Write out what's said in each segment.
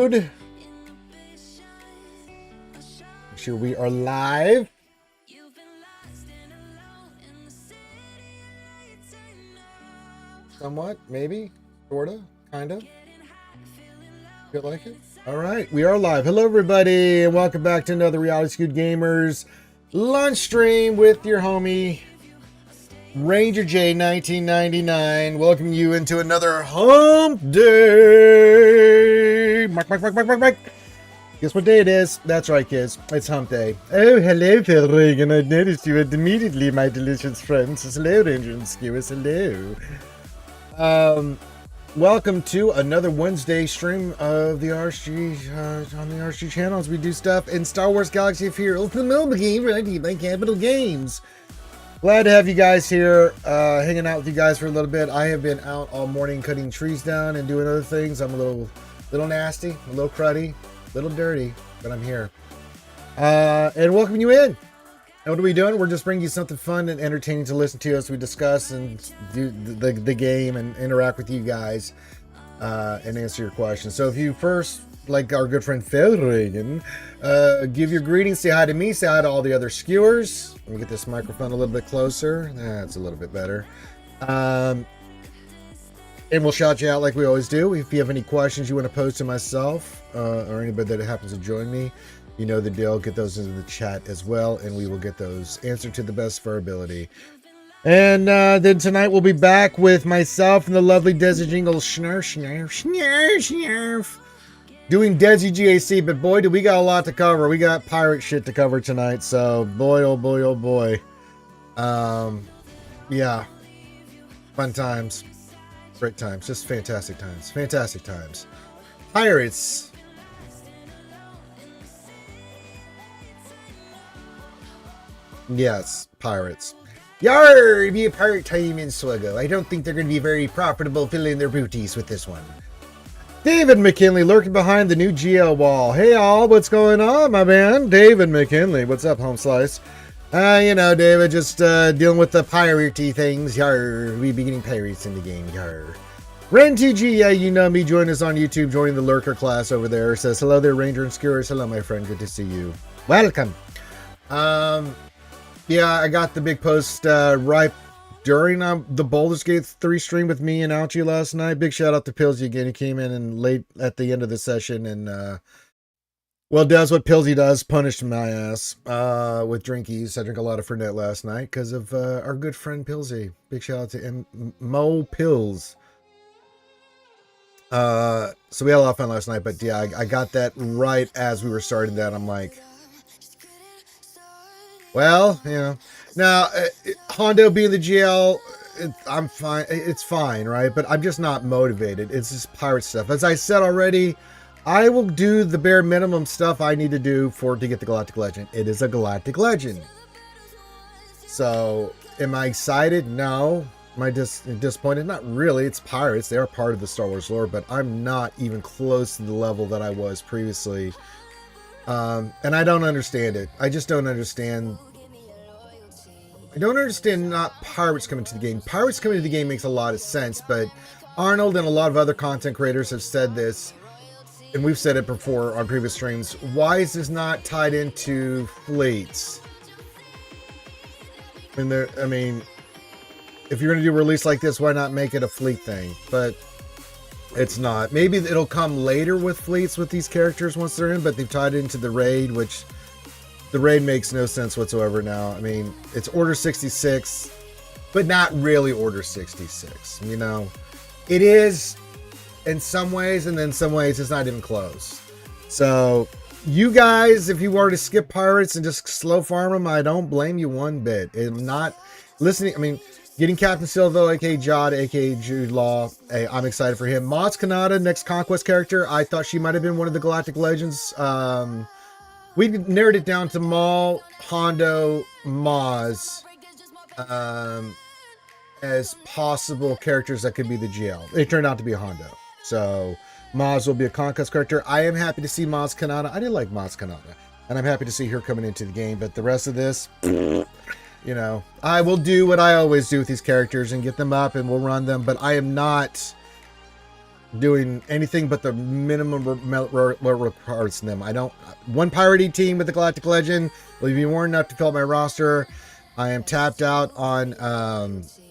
mode. Make sure we are live. Somewhat, maybe, sorta, kinda. Feel like it? All right, we are live. Hello, everybody, and welcome back to another Reality SWGOH Gamers lunch stream with your homie Ranger J 1999. Welcome you into another hump day. Mike. Guess what day it is? That's right, kids. It's hump day. Oh, hello, Phil Reagan. I noticed you immediately, my delicious friends. Hello, Ranger and Skewers. Hello. Welcome to another Wednesday stream of the RSG on the RSG channel as we do stuff in Star Wars Galaxy of Heroes, the mobile game brought to you by Capital Games. Glad to have you guys here, hanging out with you guys for a little bit. I have been out all morning cutting trees down and doing other things. I'm a little nasty, a little cruddy, a little dirty, but I'm here. And welcome you in. And what are we doing? We're just bringing you something fun and entertaining to listen to as we discuss and do the game and interact with you guys and answer your questions. So if you first, like our good friend Phil Reagan, give your greetings, say hi to me, say hi to all the other skewers. Let me get this microphone a little bit closer. That's a little bit better. And we'll shout you out like we always do. If you have any questions you want to pose to myself or anybody that happens to join me, you know the deal. Get those into the chat as well, and we will get those answered to the best of our ability. And then tonight we'll be back with myself and the lovely Desi Jingle Schnurf, doing Desi GAC. But boy, do we got a lot to cover. We got pirate shit to cover tonight. So boy, oh boy, oh boy. Yeah, fun times, great times, just fantastic times. Pirates. Yes, pirates. Yarr! Be a pirate time in SWGOH. I don't think they're going to be very profitable filling their booties with this one. David McKinley lurking behind the new GL wall. Hey all, what's going on, my man? David McKinley. What's up, Home Slice? You know, David, just dealing with the piratey things. Yarr! We be getting pirates in the game. Yarr. Ren2G, yeah, you know me. Join us on YouTube. Joining the lurker class over there. Says, hello there, Ranger and Skewers. Hello, my friend. Good to see you. Welcome. Yeah, I got the big post right during the Baldur's Gate 3 stream with me and Ouchie last night. Big shout out to Pilsy again. He came in and late at the end of the session and, well, does what Pilsy does, punished my ass with drinkies. I drank a lot of Fernet last night because of our good friend Pilsy. Big shout out to Mo Pills. So we had a lot of fun last night, but yeah, I got that right as we were starting that. I'm like, well, you know, now Hondo being the GL, I'm fine. It's fine, right? But I'm just not motivated. It's just pirate stuff. As I said already, I will do the bare minimum stuff I need to do to get the Galactic Legend. It is a Galactic Legend. So, am I excited? No. Am I disappointed? Not really. It's pirates. They are part of the Star Wars lore, but I'm not even close to the level that I was previously. And I don't understand it. I just don't understand. I don't understand not pirates coming to the game. Pirates coming to the game makes a lot of sense, but Arnold and a lot of other content creators have said this, and we've said it before on previous streams. Why is this not tied into fleets? I mean, if you're going to do a release like this, why not make it a fleet thing? But it's not. Maybe it'll come later with fleets with these characters once they're in, but they've tied it into the raid, which the raid makes no sense whatsoever now. I mean, it's Order 66, but not really Order 66, you know? It is in some ways, and then in some ways it's not even close. So, you guys, if you were to skip pirates and just slow farm them, I don't blame you one bit. I'm not listening, I mean, getting Captain Silva, aka Jod, aka Jude Law. Hey, I'm excited for him. Maz Kanata, next Conquest character. I thought she might have been one of the Galactic Legends. We narrowed it down to Maul, Hondo, Maz as possible characters that could be the GL. It turned out to be a Hondo. So Maz will be a Conquest character. I am happy to see Maz Kanata. I did like Maz Kanata. And I'm happy to see her coming into the game. But the rest of this, you know, I will do what I always do with these characters and get them up and we'll run them. But I am not doing anything but the minimum requires them. I don't. One Piratey team with the Galactic Legend will be more enough to fill up my roster. I am tapped out on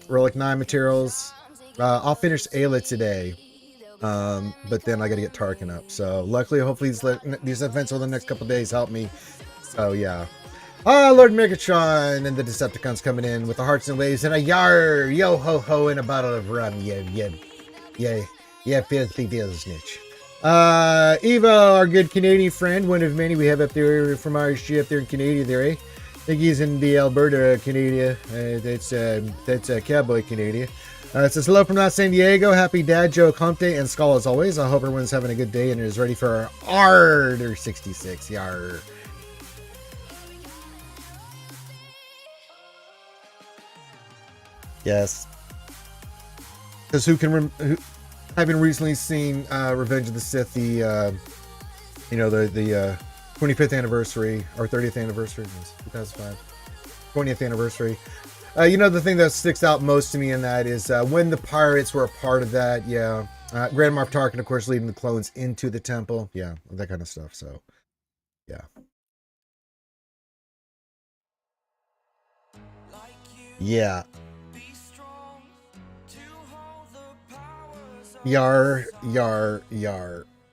Relic 9 materials. I'll finish Ayla today. But then I got to get Tarkin up. So luckily, hopefully these events over the next couple days help me. So yeah. Lord Megatron and the Decepticons coming in with the hearts and waves and a yar, yo ho ho, and a bottle of rum. Yeah, filthy snitch. Evo, our good Canadian friend, one of many we have up there from RSG up there in Canada there, eh? I think he's in the Alberta, Canada. That's Cowboy Canada. It says hello from San Diego. Happy Dad Joke Hump Day and Skull as always. I hope everyone's having a good day and is ready for Arder 66. Yar. Yes. Because having recently seen Revenge of the Sith, the 25th anniversary or 30th anniversary, 2005, 20th anniversary. The thing that sticks out most to me in that is when the pirates were a part of that. Yeah. Grand Moff Tarkin, of course, leading the clones into the temple. Yeah, that kind of stuff. So, yeah. Yeah. Yar.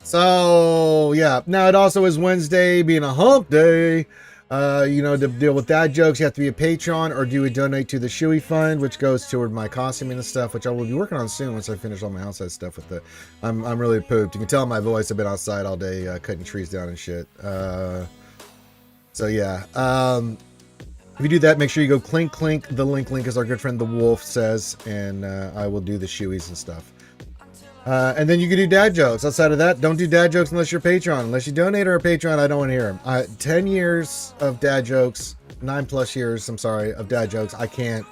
So, yeah. Now, it also is Wednesday, being a hump day. To deal with dad jokes, you have to be a patron or do a donate to the Shoey Fund, which goes toward my costuming and stuff, which I will be working on soon once I finish all my outside stuff with it. I'm really pooped. You can tell my voice. I've been outside all day cutting trees down and shit. So yeah. If you do that, make sure you go clink the link as our good friend the Wolf says, and I will do the shoeys and stuff. And then you can do dad jokes. Outside of that, don't do dad jokes unless you're a patron. Unless you donate or a patron, I don't want to hear them. 10 years of dad jokes, 9+ years, I'm sorry, of dad jokes. I can't.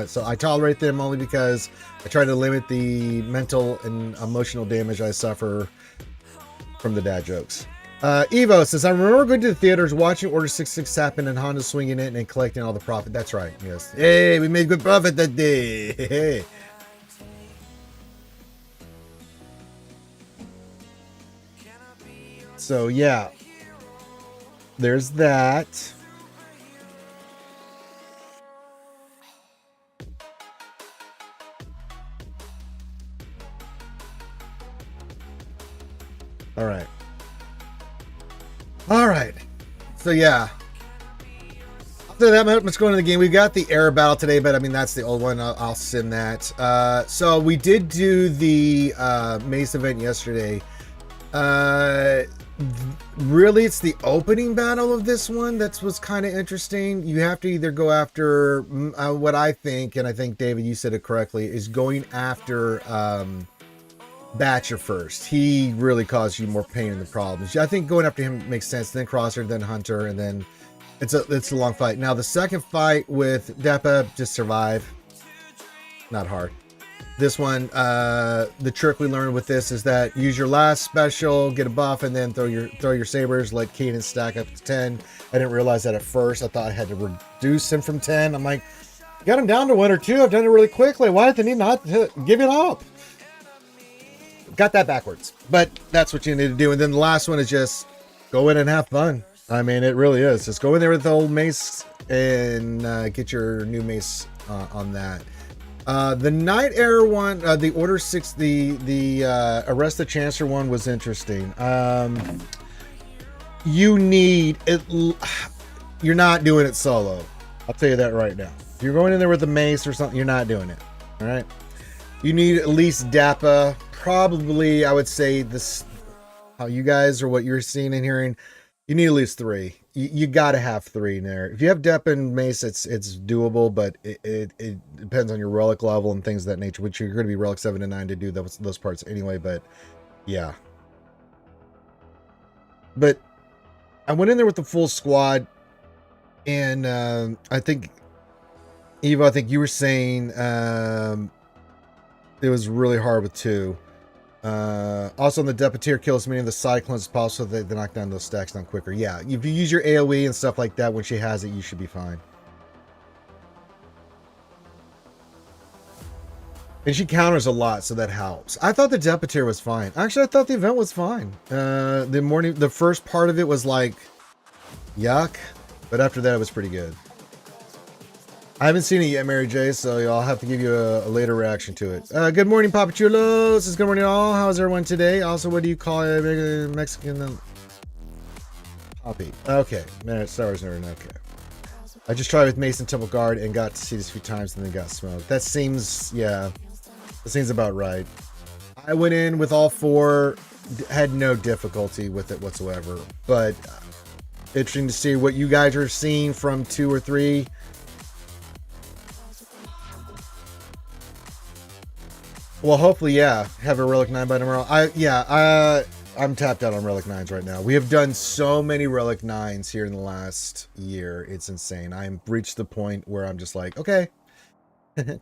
So I tolerate them only because I try to limit the mental and emotional damage I suffer from the dad jokes. Evo says, I remember going to the theaters, watching Order 66 happen and Honda swinging it and collecting all the profit. That's right. Yes. Hey, we made good profit that day. Hey. So yeah, there's that. All right. So yeah, after that, let's go into the game. We got the air battle today, but I mean that's the old one. I'll send that. So we did do the Mace event yesterday. Really, it's the opening battle of this one that was kind of interesting. You have to either go after what I think, and I think David, you said it correctly, is going after Batcher first. He really caused you more pain in the problems. I think going after him makes sense. Then Crosser, then Hunter, and then it's a long fight. Now the second fight with Depa, just survive. Not hard. This one, the trick we learned with this is that use your last special, get a buff, and then throw your sabers, let Kanan stack up to 10. I didn't realize that at first. I thought I had to reduce him from 10. I'm like, got him down to 1 or 2. I've done it really quickly. Why did they need not to give it up? Got that backwards. But that's what you need to do. And then the last one is just go in and have fun. I mean, it really is. Just go in there with the old mace and get your new mace on that. The Night Air one, the Order 6, the Arrest the Chancellor one was interesting. You need it. You're not doing it solo. I'll tell you that right now. If you're going in there with a mace or something, you're not doing it. All right. You need at least Dappa. Probably, I would say this. How you guys or what you're seeing and hearing, you need at least 3. You got to have 3 in there. If you have Dep and Mace, it's doable, but it depends on your relic level and things of that nature, which you're going to be relic 7 and 9 to do those parts anyway. But yeah, but I went in there with the full squad, and I think Eva, I think you were saying it was really hard with 2. Also on the Deputeer, kill as many of the cyclones as possible so they knock down those stacks down quicker. Yeah, if you use your AoE and stuff like that when she has it, you should be fine. And she counters a lot, so that helps. I thought the Deputeer was fine. Actually, I thought the event was fine. The first part of it was like, yuck. But after that, it was pretty good. I haven't seen it yet, Mary J, so I'll have to give you a later reaction to it. Good morning, Papa Chulos. This is good morning, all. How's everyone today? Also, what do you call a Mexican? Poppy. Okay. Man, Star Wars nerd. Okay. I just tried with Mason Temple Guard and got to see this a few times and then got smoked. That seems, yeah. That seems about right. I went in with all 4, had no difficulty with it whatsoever. But interesting to see what you guys are seeing from 2 or 3. Well, hopefully, yeah. Have a Relic 9 by tomorrow. I'm tapped out on Relic 9s right now. We have done so many Relic 9s here in the last year. It's insane. I'm reached the point where I'm just like, okay,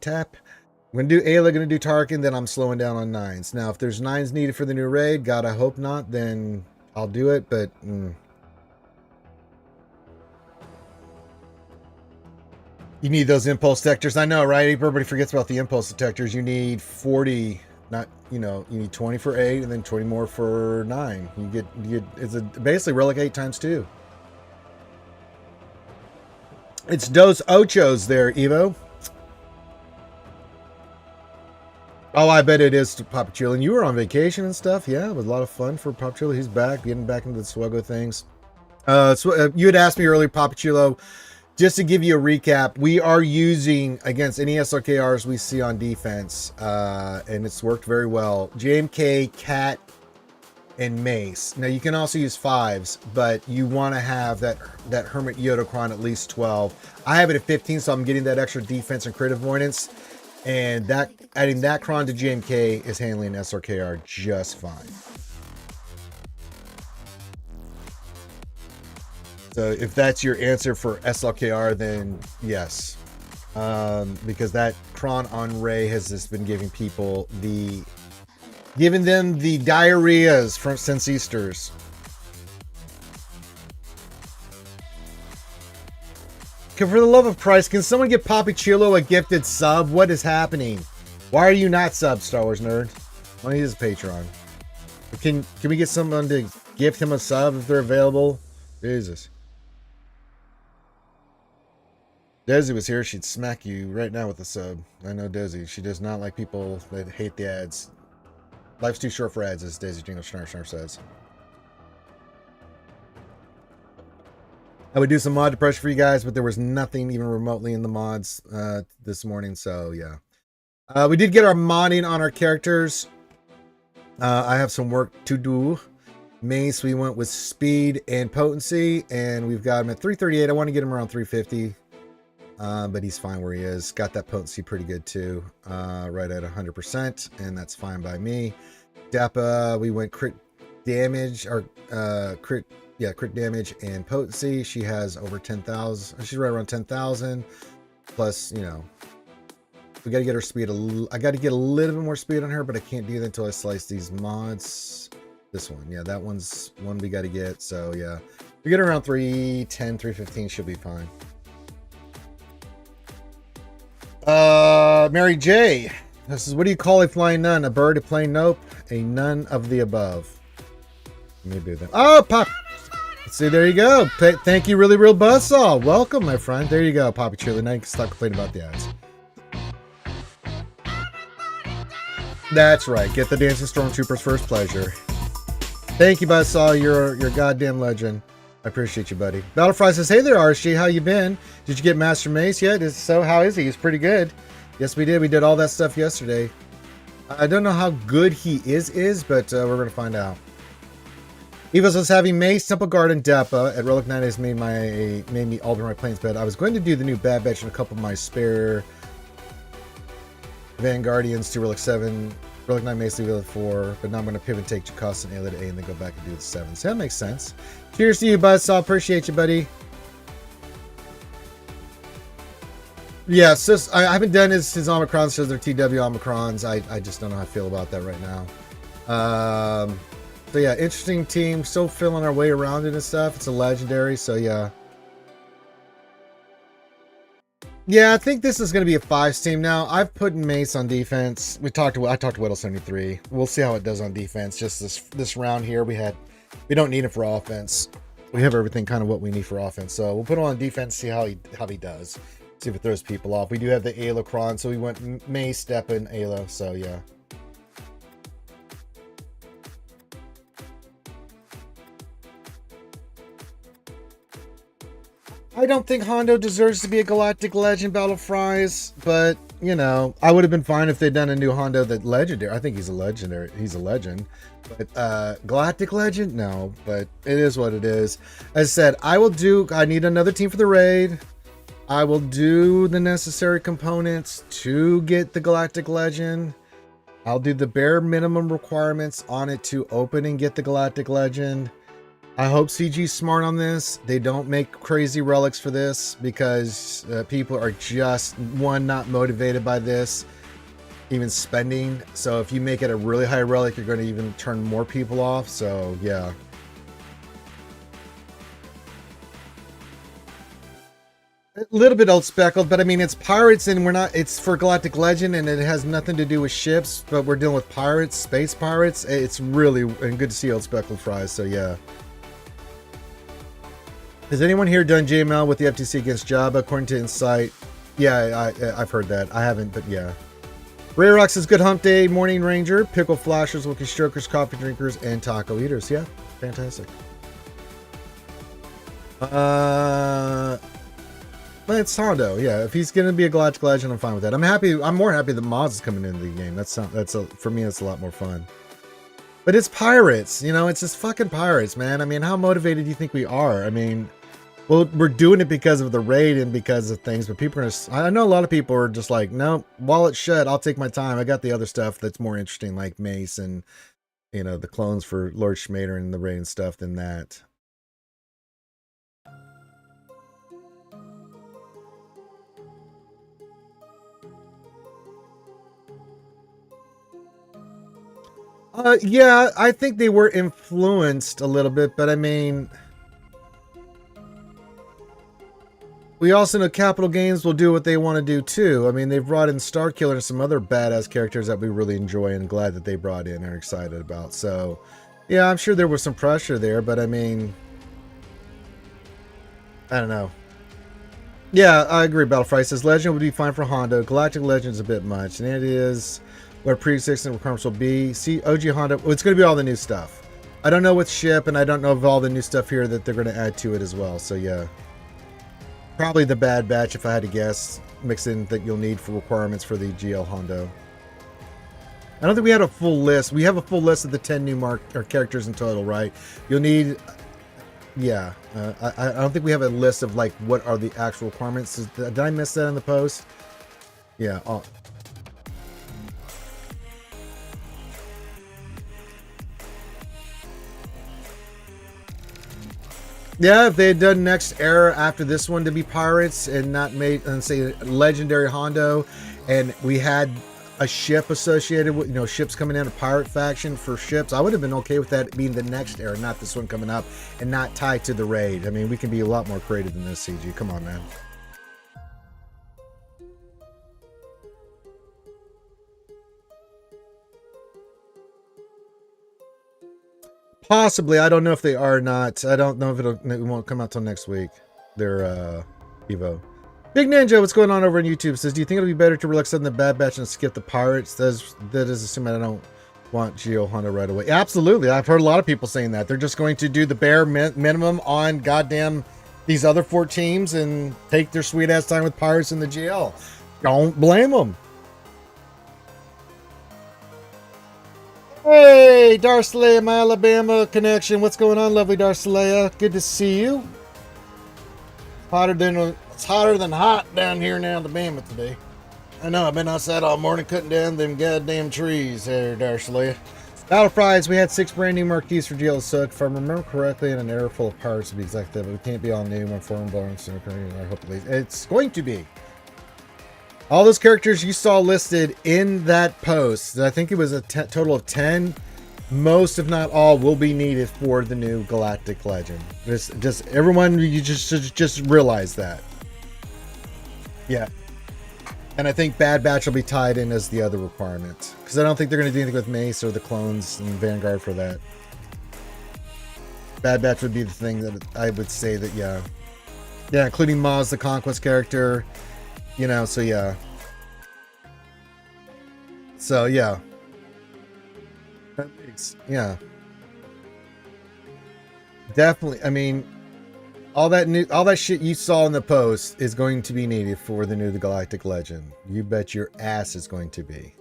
tap. I'm going to do Ayla, going to do Tarkin, then I'm slowing down on 9s. Now, if there's 9s needed for the new raid, God, I hope not, then I'll do it, but... You need those impulse detectors. I know, right? Everybody forgets about the impulse detectors. You need 40, not, you need 20 for 8 and then 20 more for 9. You get it's basically Relic 8 times 2. It's Dos Ochos there, Evo. Oh, I bet it is to Papa Chulo. And you were on vacation and stuff. Yeah, it was a lot of fun for Papa Chulo. He's back, getting back into the SWGOH things. You had asked me earlier, Papa Chulo. Just to give you a recap, we are using, against any SLKRs we see on defense, and it's worked very well, JMK, Cat, and Mace. Now, you can also use 5s, but you want to have that Hermit Yodocron at least 12. I have it at 15, so I'm getting that extra defense and crit avoidance, and adding that Cron to JMK is handling SLKR just fine. So if that's your answer for SLKR, then yes. Because that Cron on Ray has just been giving people giving them the diarrheas since Easter's. For the love of Christ, can someone give Papi Chulo a gifted sub? What is happening? Why are you not sub, Star Wars nerd? Well, he is a Patreon. Can we get someone to gift him a sub if they're available? Jesus. Desi was here, she'd smack you right now with a sub. I know Desi. She does not like people that hate the ads. Life's too short for ads, as Daisy Jingle Schnarr says. I would do some mod depression for you guys, but there was nothing even remotely in the mods this morning, so yeah. We did get our modding on our characters. I have some work to do. Mace, we went with speed and potency, and we've got him at 338. I want to get him around 350. But he's fine where he is. Got that potency pretty good too, right at 100%, and that's fine by me. Dappa, we went crit damage, or crit damage and potency. She has over 10,000. She's right around 10,000. Plus, we got to get her speed. I got to get a little bit more speed on her, but I can't do that until I slice these mods. This one, yeah, that one's one we got to get. So yeah, we get around 310, 315, she'll be fine. Mary J. This is, what do you call a flying nun? A bird, a plane? Nope. A none of the above. Let me do that. Oh, Pop. Let's see, there you go. Thank you, Really Real Buzzsaw. Welcome, my friend. There you go, Poppy Chili. Now you can stop complaining about the ads. That's right. Get the Dancing Stormtroopers first pleasure. Thank you, Buzzsaw. You're a goddamn legend. I appreciate you, buddy. Battlefry says, hey there, RSG. How you been? Did you get Master Mace yet? So how is he? He's pretty good. Yes, we did. We did all that stuff yesterday. I don't know how good he is, but we're going to find out. Evos was having Mace, Temple Guard, and Dappa at Relic 9 has made me alter my planes bed. I was going to do the new Bad Batch and a couple of my spare Vanguardians to Relic 7. Relic 9 Mace, leave it 4, but now I'm going to pivot and take Jocasta and Ayla to A and then go back and do the 7. So that makes sense. Cheers to you, Buzzsaw. Appreciate you, buddy. Yeah, so I haven't done his Omicrons, so they're TW Omicrons. I just don't know how I feel about that right now. So yeah, interesting team. Still feeling our way around it and stuff. It's a legendary, so yeah. Yeah, I think this is going to be a 5 team now. I've put Mace on defense. I talked to Whittle73. We'll see how it does on defense. Just this round here, we don't need him for offense. We have everything kind of what we need for offense. So we'll put him on defense, see how he does. See if it throws people off. We do have the Ayla Kron, so we went Mace, Step, and Ayla. So yeah. I don't think Hondo deserves to be a Galactic Legend Battle Fries, but you know, I would have been fine if they'd done a new Hondo that legendary. I think he's a legendary. He's a legend, but Galactic Legend, no. But it is what it is. As I said, I need another team for the raid. I will do the necessary components to get the Galactic Legend. I'll do the bare minimum requirements on it to open and get the Galactic Legend. I hope CG's smart on this. They don't make crazy relics for this because people are just, not motivated by this, even spending. So if you make it a really high relic, you're going to even turn more people off. So yeah. A little bit old speckled, but I mean, it's pirates and it's for Galactic Legend and it has nothing to do with ships, but we're dealing with pirates, space pirates. It's really, and good to see old speckled fries. So yeah. Has anyone here done JML with the FTC against Jabba? According to Insight, yeah, I've heard that. I haven't, but yeah. Ray Rock says, good hump day, Morning Ranger, pickle flashers, Wookiee strokers, coffee drinkers, and taco eaters. Yeah, fantastic. But it's Hondo. Yeah, if he's gonna be a Galactic Legend, I'm fine with that. I'm happy. I'm more happy that Moz is coming into the game. For me, it's a lot more fun. But it's pirates, you know. It's just fucking pirates, man. I mean, how motivated do you think we are? I mean. Well, we're doing it because of the raid and because of things, but people are, I know a lot of people are just like, no, wallet shut, I'll take my time. I got the other stuff that's more interesting, like Mace and, you know, the clones for Lord Schmader and the raid and stuff than that. Yeah, I think they were influenced a little bit, but I mean... We also know Capital Games will do what they want to do too. I mean, they've brought in Starkiller and some other badass characters that we really enjoy and glad that they brought in and are excited about. So, yeah, I'm sure there was some pressure there, but I mean, I don't know. Yeah, I agree. Battlefry says Legend would be fine for Hondo. Galactic Legend is a bit much, and it is what pre-existing requirements will be. See, OG Hondo. Well, it's going to be all the new stuff. I don't know what ship, and I don't know of all the new stuff here that they're going to add to it as well. So yeah. Probably the Bad Batch, if I had to guess, mix in that you'll need for requirements for the GL Hondo. I don't think we had a full list. We have a full list of the 10 new characters in total, right? You'll need... Yeah. I don't think we have a list of, like, what are the actual requirements. Did I miss that in the post? Yeah. Yeah, if they had done next era after this one to be pirates and not made, and say legendary Hondo, and we had a ship associated with, you know, ships coming in, a pirate faction for ships, I would have been okay with that being the next era, not this one coming up, and not tied to the raid. I mean, we can be a lot more creative than this, CG. Come on, man. Possibly. I don't know if they are or not. I don't know if it won't come out till next week. Their Evo. Big Ninja, what's going on over on YouTube? Says, do you think it'll be better to relax on the Bad Batch and skip the pirates? That is assuming I don't want Geo Hondo right away. Absolutely. I've heard a lot of people saying that. They're just going to do the bare minimum on goddamn these other 4 teams and take their sweet ass time with pirates in the GL. Don't blame them. Hey, Darcelea, my Alabama connection. What's going on, lovely Darcelea? Good to see you. It's hotter than hot down here in Alabama today. I know, I've been outside all morning cutting down them goddamn trees there, Darcelea. Battle Fries, we had 6 brand new marquees for GL Sook. If I remember correctly, in an era full of pirates would be exactly that, but we can't be all new and foreign born, so I hope it's going to be. All those characters you saw listed in that post, I think it was a total of 10, most if not all will be needed for the new Galactic Legend. Just everyone, you just realize that. Yeah. And I think Bad Batch will be tied in as the other requirement. Because I don't think they're going to do anything with Mace or the clones and Vanguard for that. Bad Batch would be the thing that I would say that, yeah. Yeah, including Maz, the Conquest character. You know, so yeah. So, yeah. Yeah. Definitely. I mean, all that shit you saw in the post is going to be needed for the new The Galactic Legend. You bet your ass is going to be.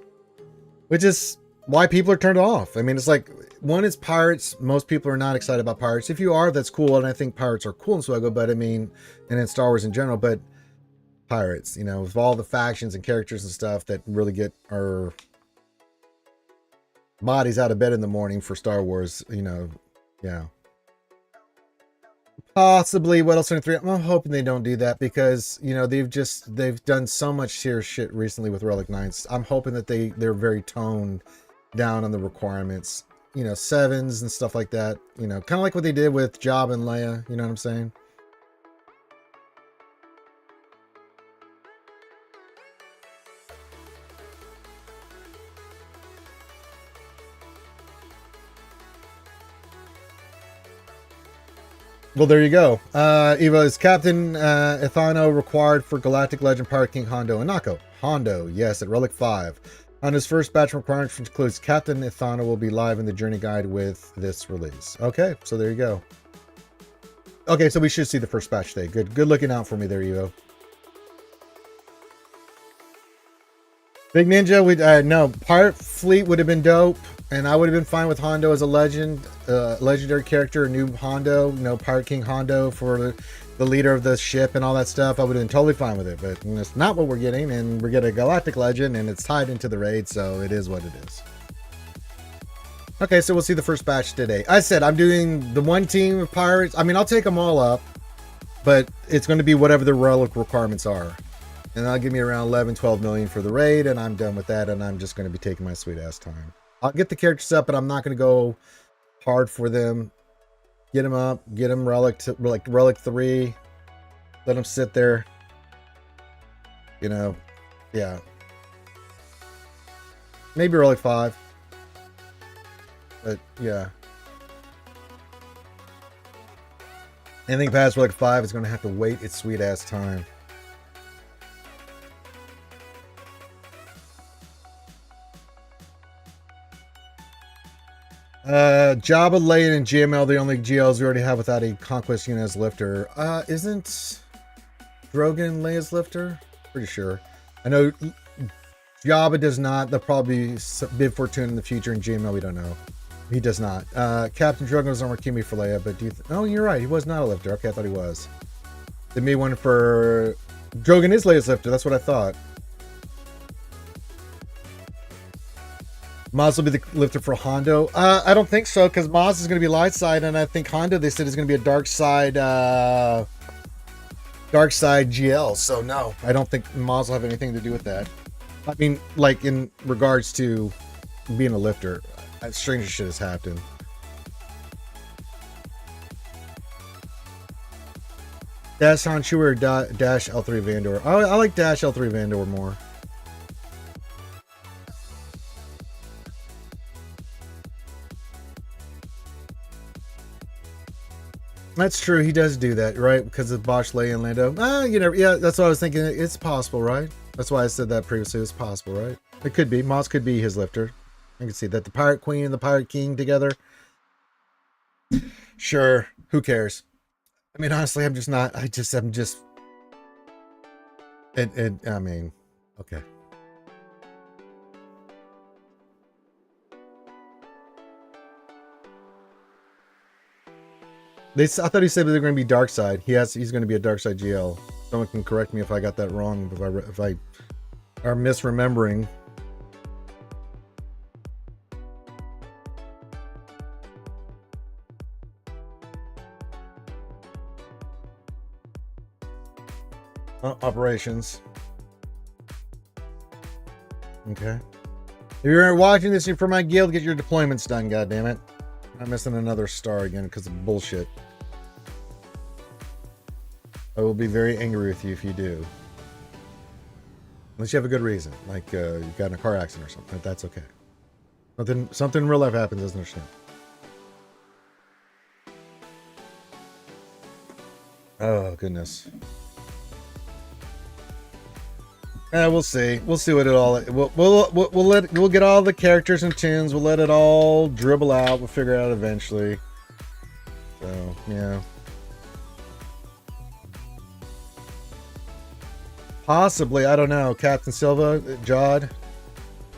Which is why people are turned off. I mean, it's like, one is pirates. Most people are not excited about pirates. If you are, that's cool. And I think pirates are cool in SWGOH, but I mean, and in Star Wars in general, but pirates, you know, with all the factions and characters and stuff that really get our bodies out of bed in the morning for Star Wars, you know, yeah. Possibly what else? 3? I'm hoping they don't do that because, you know, they've done so much serious shit recently with Relic 9s. I'm hoping that they're very toned down on the requirements, you know, 7s and stuff like that, you know, kind of like what they did with Jabba and Leia, you know what I'm saying? Well, there you go. Evo, is Captain Ethano required for Galactic Legend Pirate King Hondo and Nako? Hondo, yes, at Relic 5. On his first batch of requirements, which includes Captain Ethano will be live in the Journey Guide with this release. Okay, so there you go. Okay, so we should see the first batch today. Good looking out for me there, Evo. Big Ninja, no, Pirate Fleet would have been dope, and I would have been fine with Hondo as a legendary character, a new Hondo, you know, Pirate King Hondo for the leader of the ship and all that stuff. I would have been totally fine with it, but it's not what we're getting, and we're getting a Galactic Legend, and it's tied into the raid, so it is what it is. Okay, so we'll see the first batch today. I said I'm doing the one team of pirates. I mean, I'll take them all up, but it's going to be whatever the relic requirements are. And that'll give me around 11, 12 million for the raid, and I'm done with that, and I'm just going to be taking my sweet ass time. I'll get the characters up, but I'm not going to go hard for them. Get them up, get them relic 3. Let them sit there. You know, yeah. Maybe relic 5. But yeah. Anything past relic 5 is going to have to wait its sweet ass time. Jabba, Leia, and GML the only GLs we already have without a Conquest unit as lifter. Isn't Drogon Leia's lifter? Pretty sure. I know Jabba does not. There'll probably be Bib Fortune in the future, and GML we don't know. He does not. Captain Drogon was on Rakimi for Leia, but do you oh, you're right. He was not a lifter. Okay, I thought he was. They made one for Drogon is Leia's lifter. That's what I thought. Maz will be the lifter for Hondo. I don't think so, because Maz is going to be light side, and I think Hondo, they said, is going to be a dark side GL. So no, I don't think Maz will have anything to do with that. I mean, like in regards to being a lifter, stranger shit has happened. Dash Han Chewie or Dash L3 Vandor? I like Dash L3 Vandor more. That's true. He does do that, right? Because of Bosch, Leia, and Lando. You know, yeah, that's what I was thinking. It's possible, right? That's why I said that previously. It's possible, right? It could be. Moss could be his lifter. I can see that. The Pirate Queen and the Pirate King together. Sure. Who cares? I mean, honestly, I'm just not. I'm just. I mean, okay. I thought he said they're going to be dark side. He's going to be a dark side GL. Someone can correct me if I got that wrong. If I are misremembering. Operations. Okay. If you're watching this for my guild, get your deployments done. God damn it! I'm missing another star again because of bullshit. I will be very angry with you if you do. Unless you have a good reason, like you got in a car accident or something. That's okay. Something in real life happens, doesn't understand. Oh goodness. We'll see. We'll see what it all. We'll get all the characters and tunes. We'll let it all dribble out. We'll figure it out eventually. So yeah. Possibly, I don't know. Captain Silva, Jod,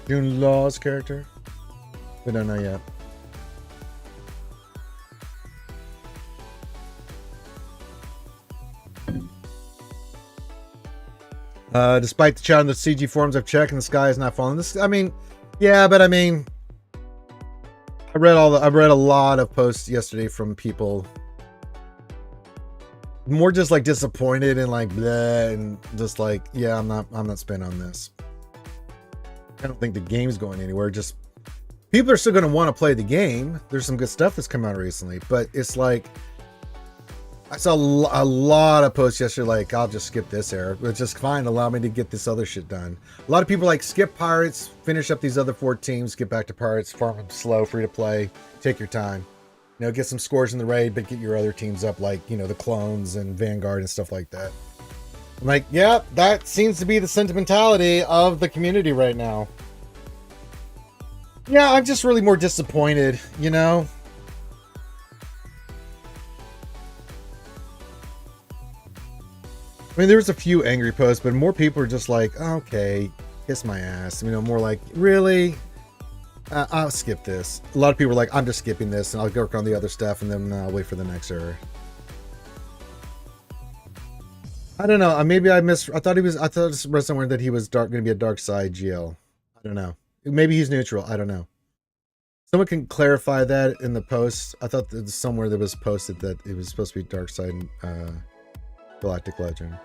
June Law's character. We don't know yet. Despite the chat on the CG forums I've checked and the sky is not falling. This, I mean, yeah, but I mean, I read a lot of posts yesterday from people more just like disappointed and like bleh, and just like, yeah, I'm not spent on this. I don't think the game's going anywhere. Just people are still going to want to play the game. There's some good stuff that's come out recently, but it's like I saw a lot of posts yesterday like, I'll just skip this era. It's just fine. Allow me to get this other shit done. A lot of people like skip Pirates, finish up these other 4 teams, get back to Pirates, farm them slow, free to play, take your time. You know, get some scores in the raid, but get your other teams up like, you know, the Clones and Vanguard and stuff like that. I'm like, yeah, that seems to be the sentimentality of the community right now. Yeah, I'm just really more disappointed, you know? I mean, there was a few angry posts, but more people are just like, okay, kiss my ass. You know, more like, really? I'll skip this. A lot of people are like, I'm just skipping this, and I'll work on the other stuff, and then I'll wait for the next era. I don't know. Maybe I thought I read somewhere that he was going to be a dark side GL. I don't know. Maybe he's neutral. I don't know. Someone can clarify that in the post. I thought that somewhere that was posted that it was supposed to be dark side Galactic Legend.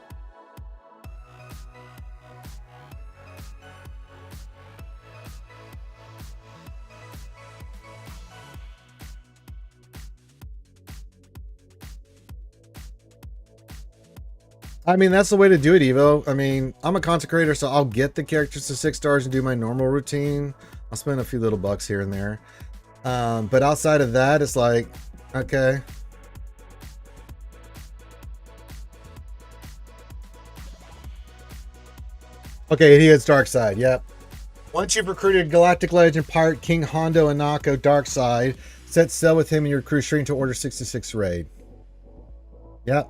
I mean, that's the way to do it, Evo. I mean, I'm a content creator, so I'll get the characters to 6 stars and do my normal routine. I'll spend a few little bucks here and there. But outside of that, it's like, okay. Okay, he is Dark Side, yep. Once you've recruited Galactic Legend, Pirate, King, Hondo, and Nako Dark Side, set sail with him and your crew straight into Order 66 raid. Yep.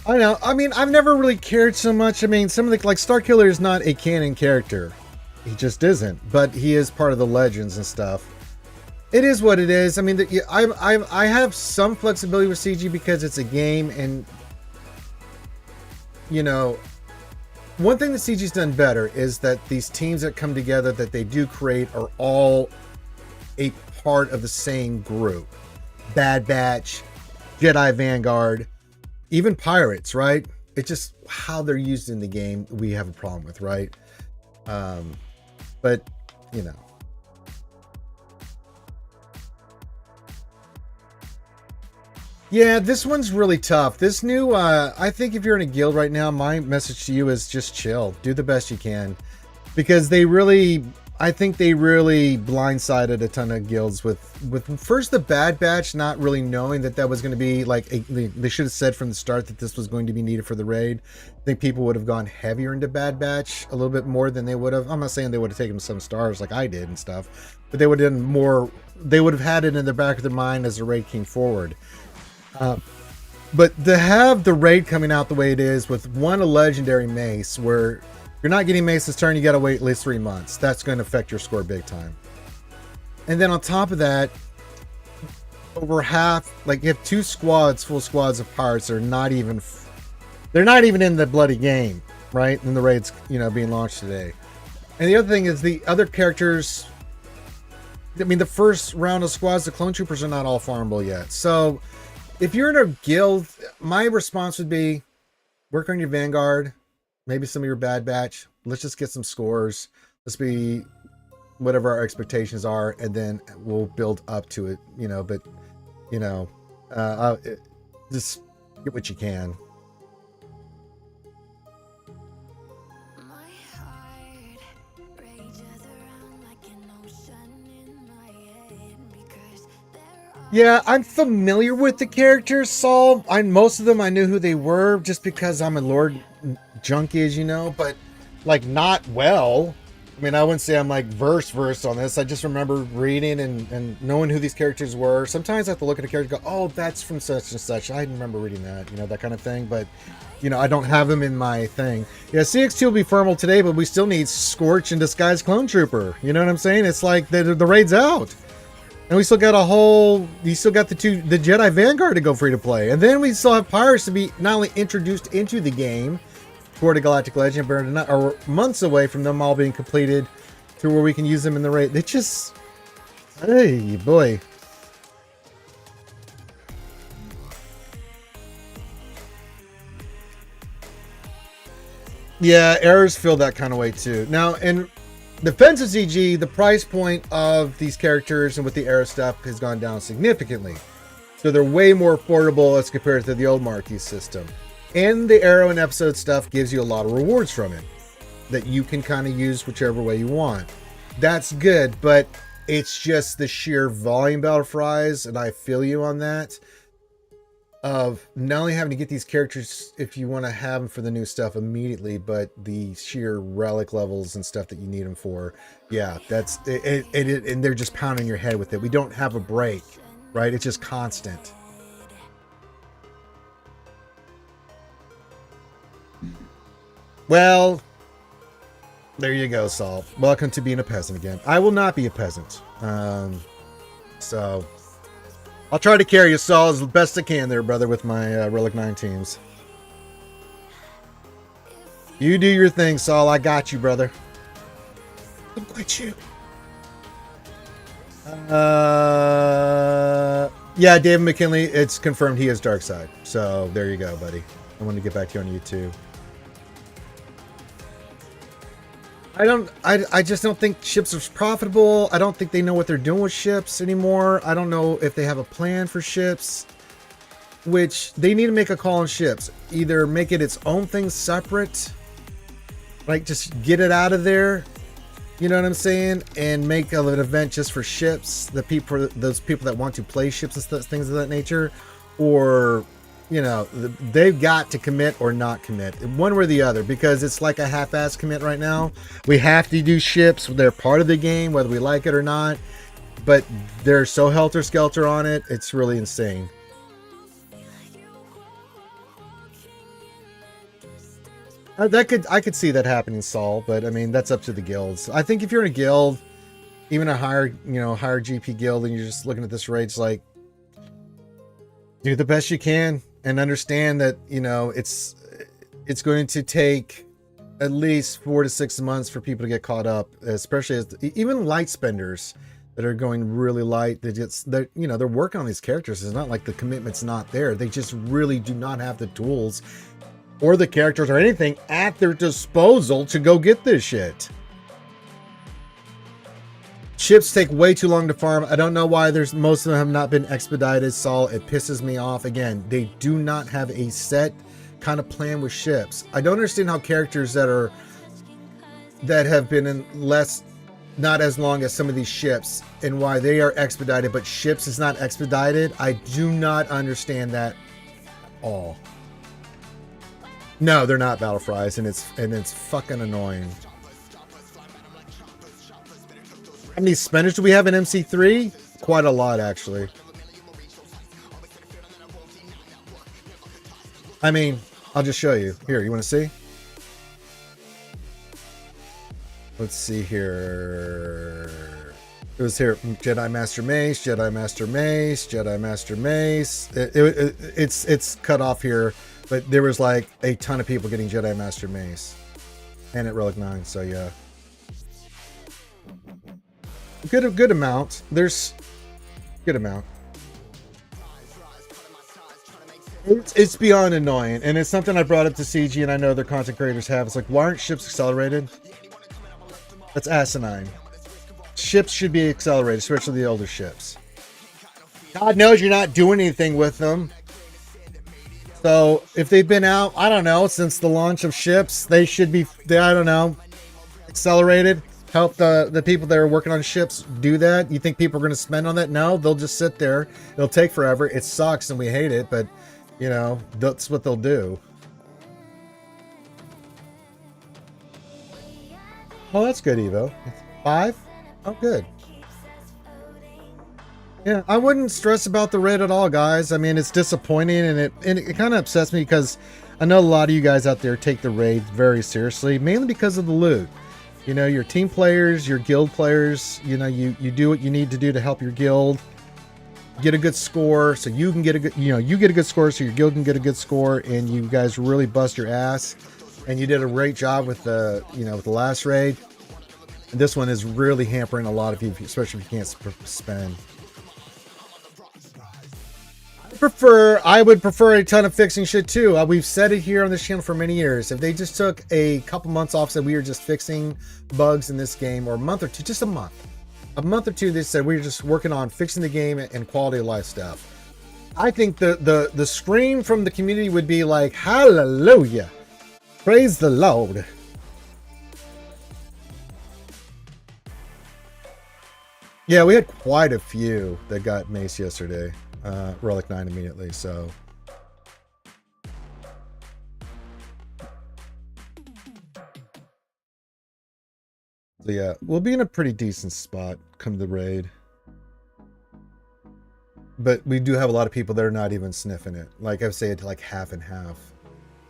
I know. I mean, I've never really cared so much. I mean, some of the, like, Starkiller is not a canon character. He just isn't. But he is part of the legends and stuff. It is what it is. I mean, I have some flexibility with CG because it's a game, and you know, one thing that CG's done better is that these teams that come together that they do create are all a part of the same group. Bad Batch, Jedi Vanguard, even Pirates, right? It's just how they're used in the game we have a problem with, right? But, you know. Yeah, this one's really tough. This new, I think if you're in a guild right now, my message to you is just chill. Do the best you can. Because they really, I think they really blindsided a ton of guilds with first the Bad Batch not really knowing that that was going to be like, they should have said from the start that this was going to be needed for the raid. I think people would have gone heavier into Bad Batch a little bit more than they would have. I'm not saying they would have taken some stars like I did and stuff, but they would have done more, they would have had it in the back of their mind as the raid came forward. But to have the raid coming out the way it is with a legendary mace where you're not getting mace this turn, you got to wait at least 3 months. That's going to affect your score big time. And then on top of that, over half, like you have 2 squads, full squads of pirates are not even, they're not even in the bloody game, right? And the raid's, you know, being launched today. And the other thing is the other characters, I mean, the first round of squads, the clone troopers are not all farmable yet. So if you're in a guild, my response would be work on your Vanguard, maybe some of your Bad Batch. Let's just get some scores. Let's be whatever our expectations are, and then we'll build up to it, you know. But you know, just get what you can. Yeah, I'm familiar with the characters, Saul. Most of them I knew who they were just because I'm a Lord junkie, as you know, but like not well. I mean, I wouldn't say I'm like versed on this. I just remember reading and knowing who these characters were. Sometimes I have to look at a character and go, oh, that's from such and such. I didn't remember reading that, you know, that kind of thing. But, you know, I don't have them in my thing. Yeah, CX2 will be formal today, but we still need Scorch and Disguise Clone Trooper. You know what I'm saying? It's like the raid's out. And we still got you still got the Jedi Vanguard to go free to play. And then we still have Pirates to be not only introduced into the game, toward a Galactic Legend, but are months away from them all being completed to where we can use them in the raid. They just, hey, boy. Yeah, errors feel that kind of way too. Now, in Defense of ZG, the price point of these characters and with the era stuff has gone down significantly. So they're way more affordable as compared to the old Marquee system. And the Arrow and Episode stuff gives you a lot of rewards from it that you can kind of use whichever way you want. That's good, but it's just the sheer volume Battle Fries, and I feel you on that, of not only having to get these characters if you want to have them for the new stuff immediately, but the sheer relic levels and stuff that you need them for. Yeah, that's it, and they're just pounding your head with it. We don't have a break, right? It's just constant. Well, there you go, Saul. Welcome to being a peasant again. I will not be a peasant. So I'll try to carry you, Saul, as best I can there, brother, with my Relic 9 teams. You do your thing, Saul. I got you, brother. I'm quite you. Yeah, David McKinley, it's confirmed he is Dark Side. So there you go, buddy. I want to get back to you on YouTube. I just don't think ships are profitable. I don't think they know what they're doing with ships anymore. I don't know if they have a plan for ships, which they need to make a call on ships. Either make it its own thing separate, like just get it out of there, you know what I'm saying, and make an event just for ships, those people that want to play ships and things of that nature, or you know, they've got to commit or not commit, one way or the other, because it's like a half-ass commit right now. We have to do ships. They're part of the game, whether we like it or not, but they're so helter-skelter on it. It's really insane. I could see that happening, Saul, but I mean, that's up to the guilds. I think if you're in a guild, even a higher GP guild, and you're just looking at this raid, it's like, do the best you can and understand that, you know, it's going to take at least 4 to 6 months for people to get caught up, especially as even light spenders that are going really light. They're working on these characters. It's not like the commitment's not there. They just really do not have the tools or the characters or anything at their disposal to go get this shit. Ships take way too long to farm. I don't know why most of them have not been expedited, Saul. It pisses me off. Again, they do not have a set kind of plan with ships. I don't understand how characters that have been in not as long as some of these ships, and why they are expedited, but ships is not expedited. I do not understand that at all. No, they're not Battle Fries, and it's fucking annoying. How many spenders do we have in MC3? Quite a lot, actually. I mean, I'll just show you. Here, you want to see? Let's see here. It was here, Jedi Master Mace, Jedi Master Mace, Jedi Master Mace. It's cut off here, but there was like a ton of people getting Jedi Master Mace. And at Relic 9, so yeah. Good amount. There's good amount. It's beyond annoying, and it's something I brought up to CG, and I know their content creators have. It's like, why aren't ships accelerated? That's asinine. ships should be accelerated, especially the older ships. God knows you're not doing anything with them. So if they've been out, I don't know, since the launch of ships, they should be, I don't know, accelerated. Help the people that are working on ships do that. You think people are going to spend on that? No, they'll just sit there. It'll take forever. It sucks and we hate it, but you know, that's what they'll do. Oh, that's good, Evo. 5? Oh, good. Yeah, I wouldn't stress about the raid at all, guys. I mean, it's disappointing, and it kind of upsets me because I know a lot of you guys out there take the raid very seriously, mainly because of the loot. You know, your team players, your guild players, you know, you do what you need to do to help your guild get a good score, so you can get a good, you know, you get a good score, so your guild can get a good score, and you guys really bust your ass. And you did a great job with the, you know, with the last raid. And this one is really hampering a lot of you, especially if you can't spend. I would prefer a ton of fixing shit too. We've said it here on this channel for many years. If they just took a couple months off, said we were just fixing bugs in this game, or a month or two, just a month or two, they said we were just working on fixing the game and quality of life stuff. I think the scream from the community would be like, hallelujah, praise the Lord. Yeah, we had quite a few that got maced yesterday. Relic 9 immediately, so yeah, we'll be in a pretty decent spot come the raid, but we do have a lot of people that are not even sniffing it. Like I've said, like half and half.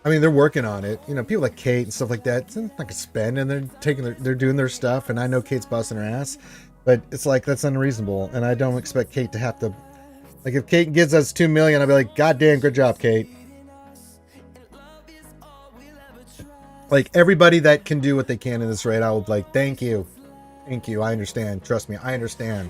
I mean, they're working on it, you know, people like Kate and stuff like that. It's like a spend, and they're doing their stuff, and I know Kate's busting her ass, but it's like that's unreasonable, and I don't expect Kate to have to. Like, if Kate gives us 2 million, I'll be like, God damn, good job, Kate. Like, everybody that can do what they can in this raid, I would like, thank you. Thank you. I understand. Trust me, I understand.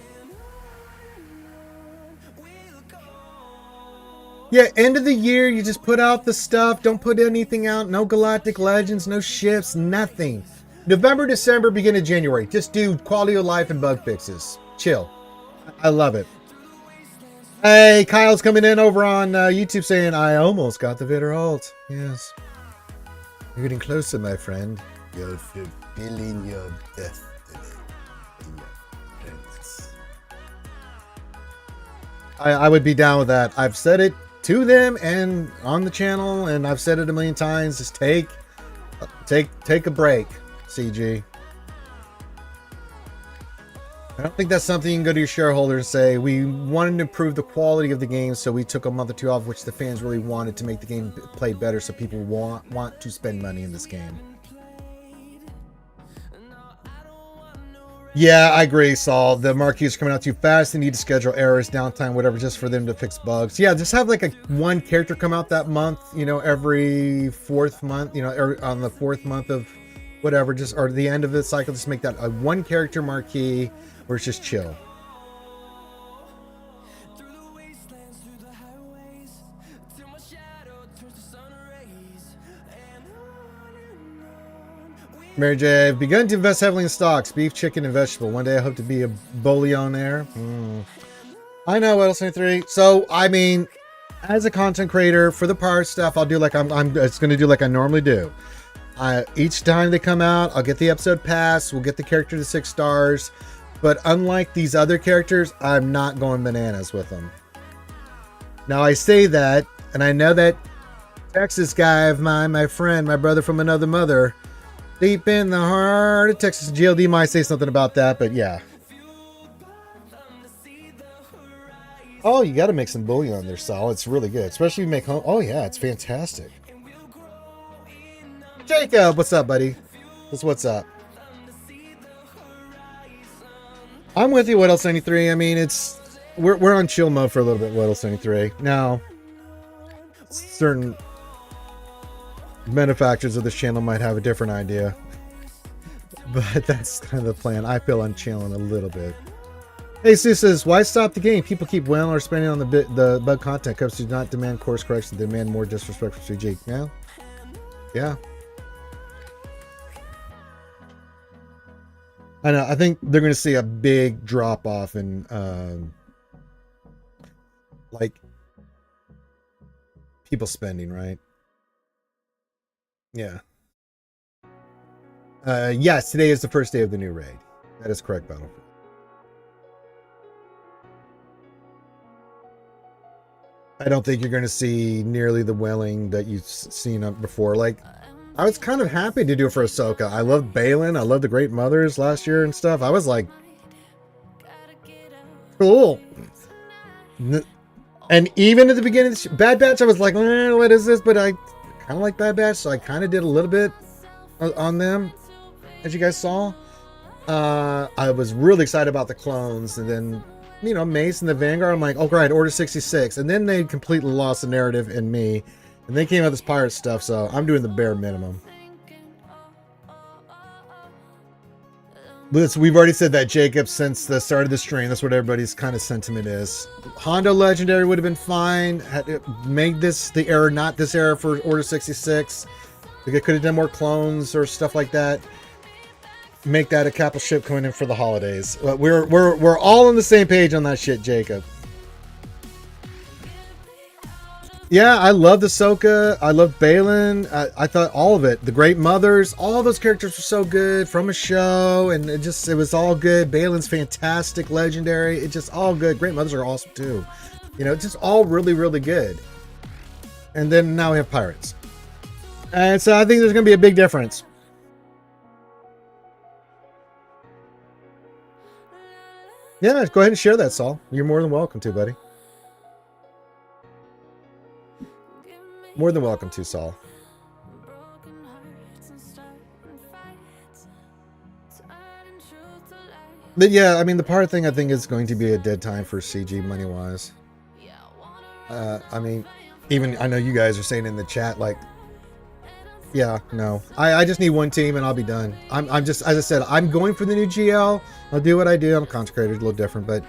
Yeah, end of the year, you just put out the stuff. Don't put anything out. No Galactic Legends, no ships, nothing. November, December, beginning of January. Just do quality of life and bug fixes. Chill. I love it. Hey, Kyle's coming in over on YouTube saying, I almost got the Vitter ult. Yes. You're getting closer, my friend. You're fulfilling your destiny. I would be down with that. I've said it to them and on the channel, and I've said it a million times. Just take a break, CG. I don't think that's something you can go to your shareholders and say, we wanted to improve the quality of the game, so we took a month or two off, which the fans really wanted to make the game play better, so people want to spend money in this game. Yeah, I agree, Saul. The marquees are coming out too fast. They need to schedule errors, downtime, whatever, just for them to fix bugs. Yeah, just have like one character come out that month, you know, every 4th month, you know, on the 4th month of whatever, just, or the end of the cycle, just make that a one character marquee where it's just chill. Mary J, I've begun to invest heavily in stocks, beef, chicken, and vegetable. One day I hope to be a billionaire. I know, WEDS23. So, I mean, as a content creator, for the power stuff, I'll do like it's going to do like I normally do. Each time they come out, I'll get the episode pass. We'll get the character to 6 stars. But unlike these other characters, I'm not going bananas with them. Now, I say that, and I know that Texas guy of mine, my friend, my brother from another mother, deep in the heart of Texas, GLD might say something about that, but yeah. Oh, you got to make some bouillon there, Sal. It's really good, especially if you make home. Oh, yeah, it's fantastic. Jacob, what's up, buddy? What's up? I'm with you, WEDS93. I mean, we're on chill mode for a little bit, WEDS93. Now, certain benefactors of this channel might have a different idea, but that's kind of the plan. I feel I'm chilling a little bit. Hey, Sue says, why stop the game? People keep wailing or spending on the bug content. Cups do not demand course correction. They demand more disrespect for CG. Yeah. I know. I think they're going to see a big drop off in like people spending, right? Yeah. Yes, today is the first day of the new raid. That is correct, Battlefield. I don't think you're going to see nearly the wailing that you've seen before. Like, I was kind of happy to do it for Ahsoka. I loved Balin. I loved the Great Mothers last year and stuff. I was like, cool. And even at the beginning of Bad Batch, I was like, what is this? But I kind of like Bad Batch, so I kind of did a little bit on them, as you guys saw. I was really excited about the clones, and then, you know, Mace and the Vanguard, I'm like, oh, right, Order 66. And then they completely lost the narrative in me. And they came out with this pirate stuff, so I'm doing the bare minimum. But we've already said that, Jacob, since the start of the stream. That's what everybody's kind of sentiment is. Hondo Legendary would have been fine. Made this the era, not this era for Order 66. They could have done more clones or stuff like that. Make that a capital ship coming in for the holidays. We're all on the same page on that shit, Jacob. Yeah, I loved Ahsoka. I loved Balin. I thought all of it. The Great Mothers, all those characters were so good from a show, and it was all good. Balin's fantastic, legendary. It's just all good. Great Mothers are awesome too. You know, it's just all really, really good. And then now we have pirates. And so I think there's going to be a big difference. Yeah, go ahead and share that, Saul. You're more than welcome to, buddy. More than welcome to, Saul. But yeah, I mean, the pirate thing I think is going to be a dead time for CG money-wise. I mean, even I know you guys are saying in the chat, like, yeah, no. I just need one team and I'll be done. I'm just, as I said, I'm going for the new GL. I'll do what I do. I'm consecrated, a little different, but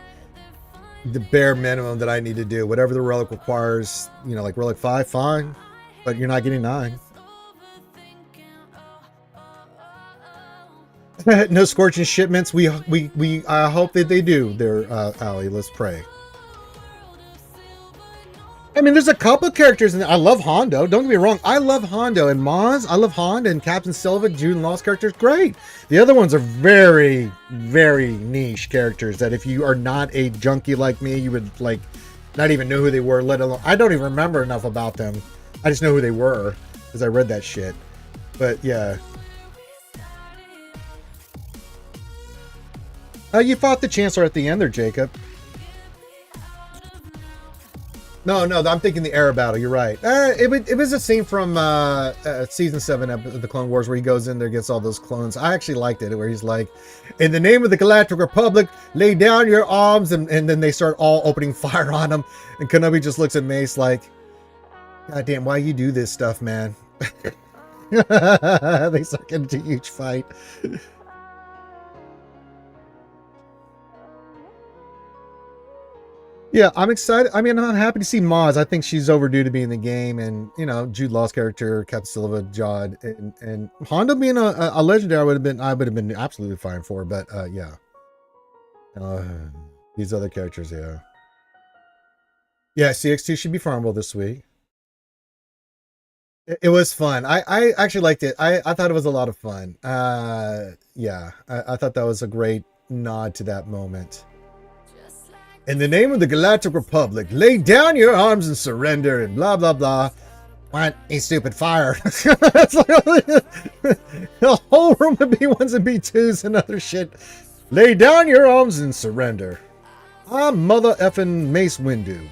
the bare minimum that I need to do, whatever the relic requires, you know, like relic 5, fine, but you're not getting 9. No scorching shipments. We I hope that they do there, Ali. Let's pray. I mean, there's a couple of characters in there. I love Hondo. Don't get me wrong. I love Hondo and Maz. I love Hondo and Captain Silva, Jude and Lost characters. Great. The other ones are very, very niche characters that if you are not a junkie like me, you would like not even know who they were, let alone. I don't even remember enough about them. I just know who they were because I read that shit. But yeah. You fought the Chancellor at the end there, Jacob. No, I'm thinking the air battle. You're right. It was a scene from season 7 of the Clone Wars where he goes in there, gets all those clones. I actually liked it, where he's like, "In the name of the Galactic Republic, lay down your arms," and then they start all opening fire on him, and Kenobi just looks at Mace like, "God damn, why you do this stuff, man?" They suck into a huge fight. Yeah, I'm excited. I mean, I'm happy to see Maz. I think she's overdue to be in the game, and you know, Jude Law's character, Captain Silva, Jod, and Hondo being a legendary, I would have been absolutely fine for. But yeah, these other characters, yeah, CX2 should be farmable this week. It was fun. I actually liked it. I thought it was a lot of fun. Yeah, I thought that was a great nod to that moment. In the name of the Galactic Republic, lay down your arms and surrender, and blah, blah, blah. What? A stupid fire. It's like, the whole room of B1s and B2s and other shit. Lay down your arms and surrender. I'm mother effing Mace Windu.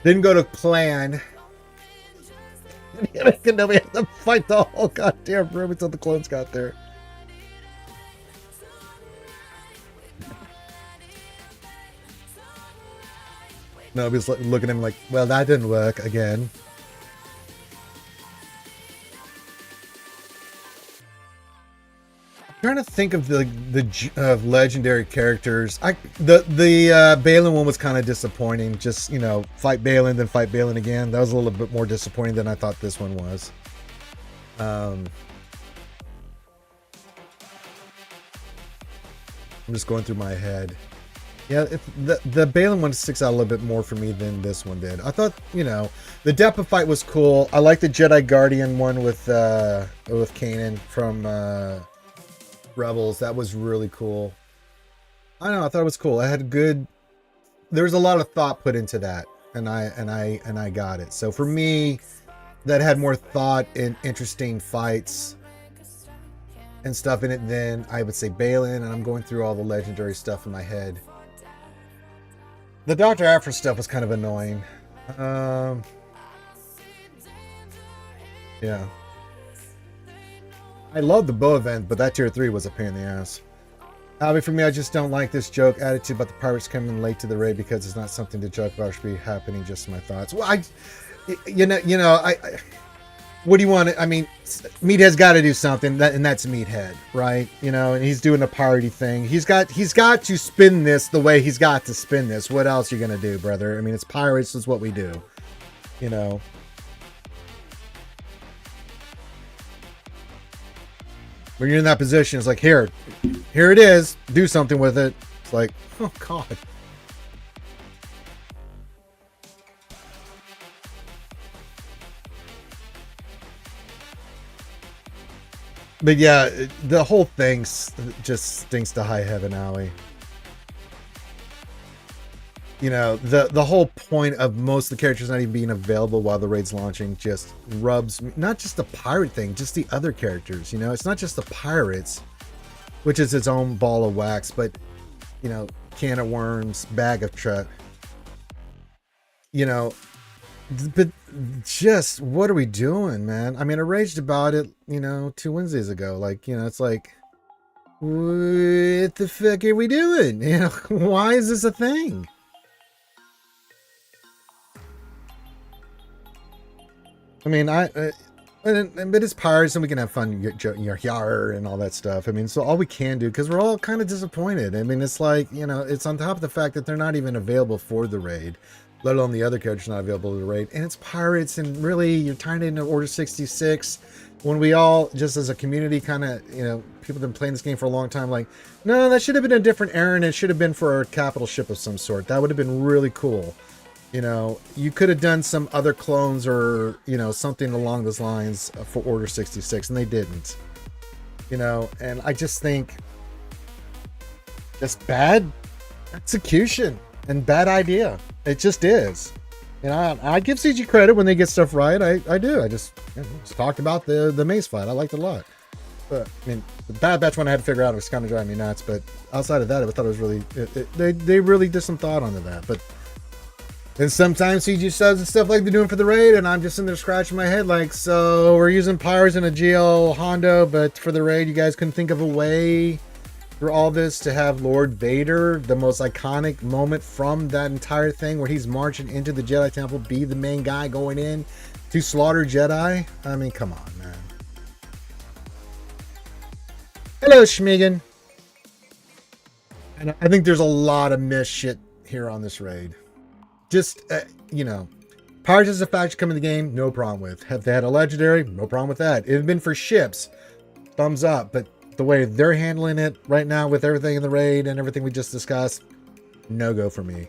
Didn't go to plan. Nobody had to fight the whole goddamn room until the clones got there. Nobody's looking at him like, well, that didn't work again. I'm trying to think of the legendary characters. The Balin one was kind of disappointing. Just, you know, fight Balin, then fight Balin again. That was a little bit more disappointing than I thought this one was. I'm just going through my head. Yeah, the Balin one sticks out a little bit more for me than this one did. I thought, you know, the Depa fight was cool. I like the Jedi Guardian one with Kanan from Rebels. That was really cool. I don't know, I thought it was cool. I had good. There was a lot of thought put into that, and I got it. So for me, that had more thought and interesting fights and stuff in it than I would say Balin. And I'm going through all the legendary stuff in my head. The Dr. Aphra stuff was kind of annoying. Yeah. I love the bow event, but that tier 3 was a pain in the ass. Albie, for me, I just don't like this joke attitude about the pirates coming late to the raid because it's not something to joke about. It should be happening. Just my thoughts. Well, what do you want? I mean, Meathead's got to do something, and that's Meathead, right? You know, and he's doing a party thing. He's got to spin this the way he's got to spin this. What else are you gonna do, brother? I mean, it's pirates. It's what we do. You know. When you're in that position, it's like, here it is. Do something with it. It's like, oh God. But yeah, the whole thing just stinks to high heaven, Alley. You know, the whole point of most of the characters not even being available while the raid's launching just rubs me. Not just the pirate thing, just the other characters. You know, it's not just the pirates, which is its own ball of wax, but, you know, can of worms, bag of truck. You know, but just what are we doing, man? I mean, I raged about it, you know, 2 Wednesdays ago. Like, you know, it's like, what the fuck are we doing? You know, why is this a thing? I mean, but it's pirates and we can have fun, yar and all that stuff. I mean, so all we can do, because we're all kind of disappointed. I mean, it's like, you know, it's on top of the fact that they're not even available for the raid, let alone the other characters not available to the raid. And it's pirates, and really, you're tying it into Order 66. When we all, just as a community, kind of, you know, people have been playing this game for a long time, like, no, that should have been a different errand. It should have been for a capital ship of some sort. That would have been really cool. You know, you could have done some other clones or, you know, something along those lines for Order 66, and they didn't. You know, and I just think just bad execution and bad idea. It just is. You know, I give CG credit when they get stuff right. I do. I just, you know, just talked about the maze fight. I liked it a lot. But, I mean, the Bad Batch one I had to figure out, it was kind of driving me nuts. But outside of that, I thought it was really, they really did some thought onto that. But and sometimes CG subs and stuff like they're doing for the raid, and I'm just in there scratching my head like, so we're using Pyres and a GL Hondo, but for the raid, you guys couldn't think of a way for all this to have Lord Vader, the most iconic moment from that entire thing where he's marching into the Jedi Temple, be the main guy going in to slaughter Jedi? I mean, come on, man. Hello, Schmigan. And I think there's a lot of missed shit here on this raid. Just, you know, Pirates as a faction come in the game, no problem with. Have they had a legendary? No problem with that. It had been for ships, thumbs up. But the way they're handling it right now with everything in the raid and everything we just discussed, no go for me.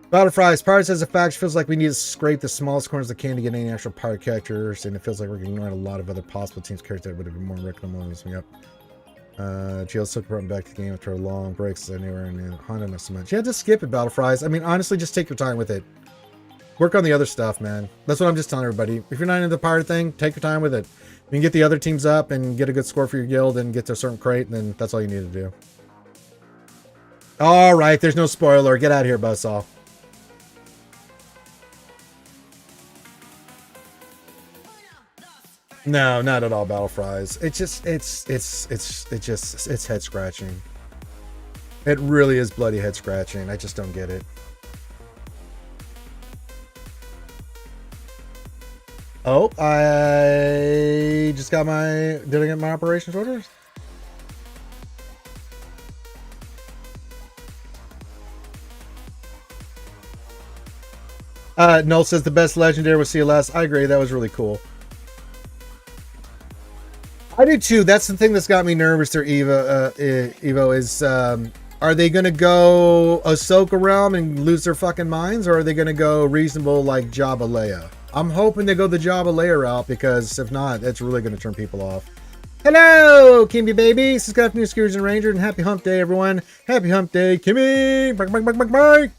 Battle Fries, Pirates as a faction feels like we need to scrape the smallest corners of the can to get any actual pirate characters, and it feels like we're ignoring a lot of other possible teams' characters that would have been more recommendable. Yep. GL took brought back to the game after a long break since anywhere in Honda not so much. Yeah, just skip it, Battle Fries. I mean, honestly, just take your time with it. Work on the other stuff, man. That's what I'm just telling everybody. If you're not into the pirate thing, take your time with it. You can get the other teams up and get a good score for your guild and get to a certain crate, and then that's all you need to do. All right, there's no spoiler. Get out of here, Buzzsaw. No, not at all, Battle Fries. It's just, it's head scratching. It really is bloody head scratching. I just don't get it. Oh, I just got did I get my operations orders? Null says the best legendary was CLS. I agree. That was really cool. I do too. That's the thing that's got me nervous there, Evo, is are they going to go Ahsoka realm and lose their fucking minds, or are they going to go reasonable like Jabba Leia? I'm hoping they go the Jabba Leia route, because if not, that's really going to turn people off. Hello, Kimby baby. This is good afternoon, Skiers and Ranger, and happy hump day, everyone. Happy hump day, Kimmy. Bye.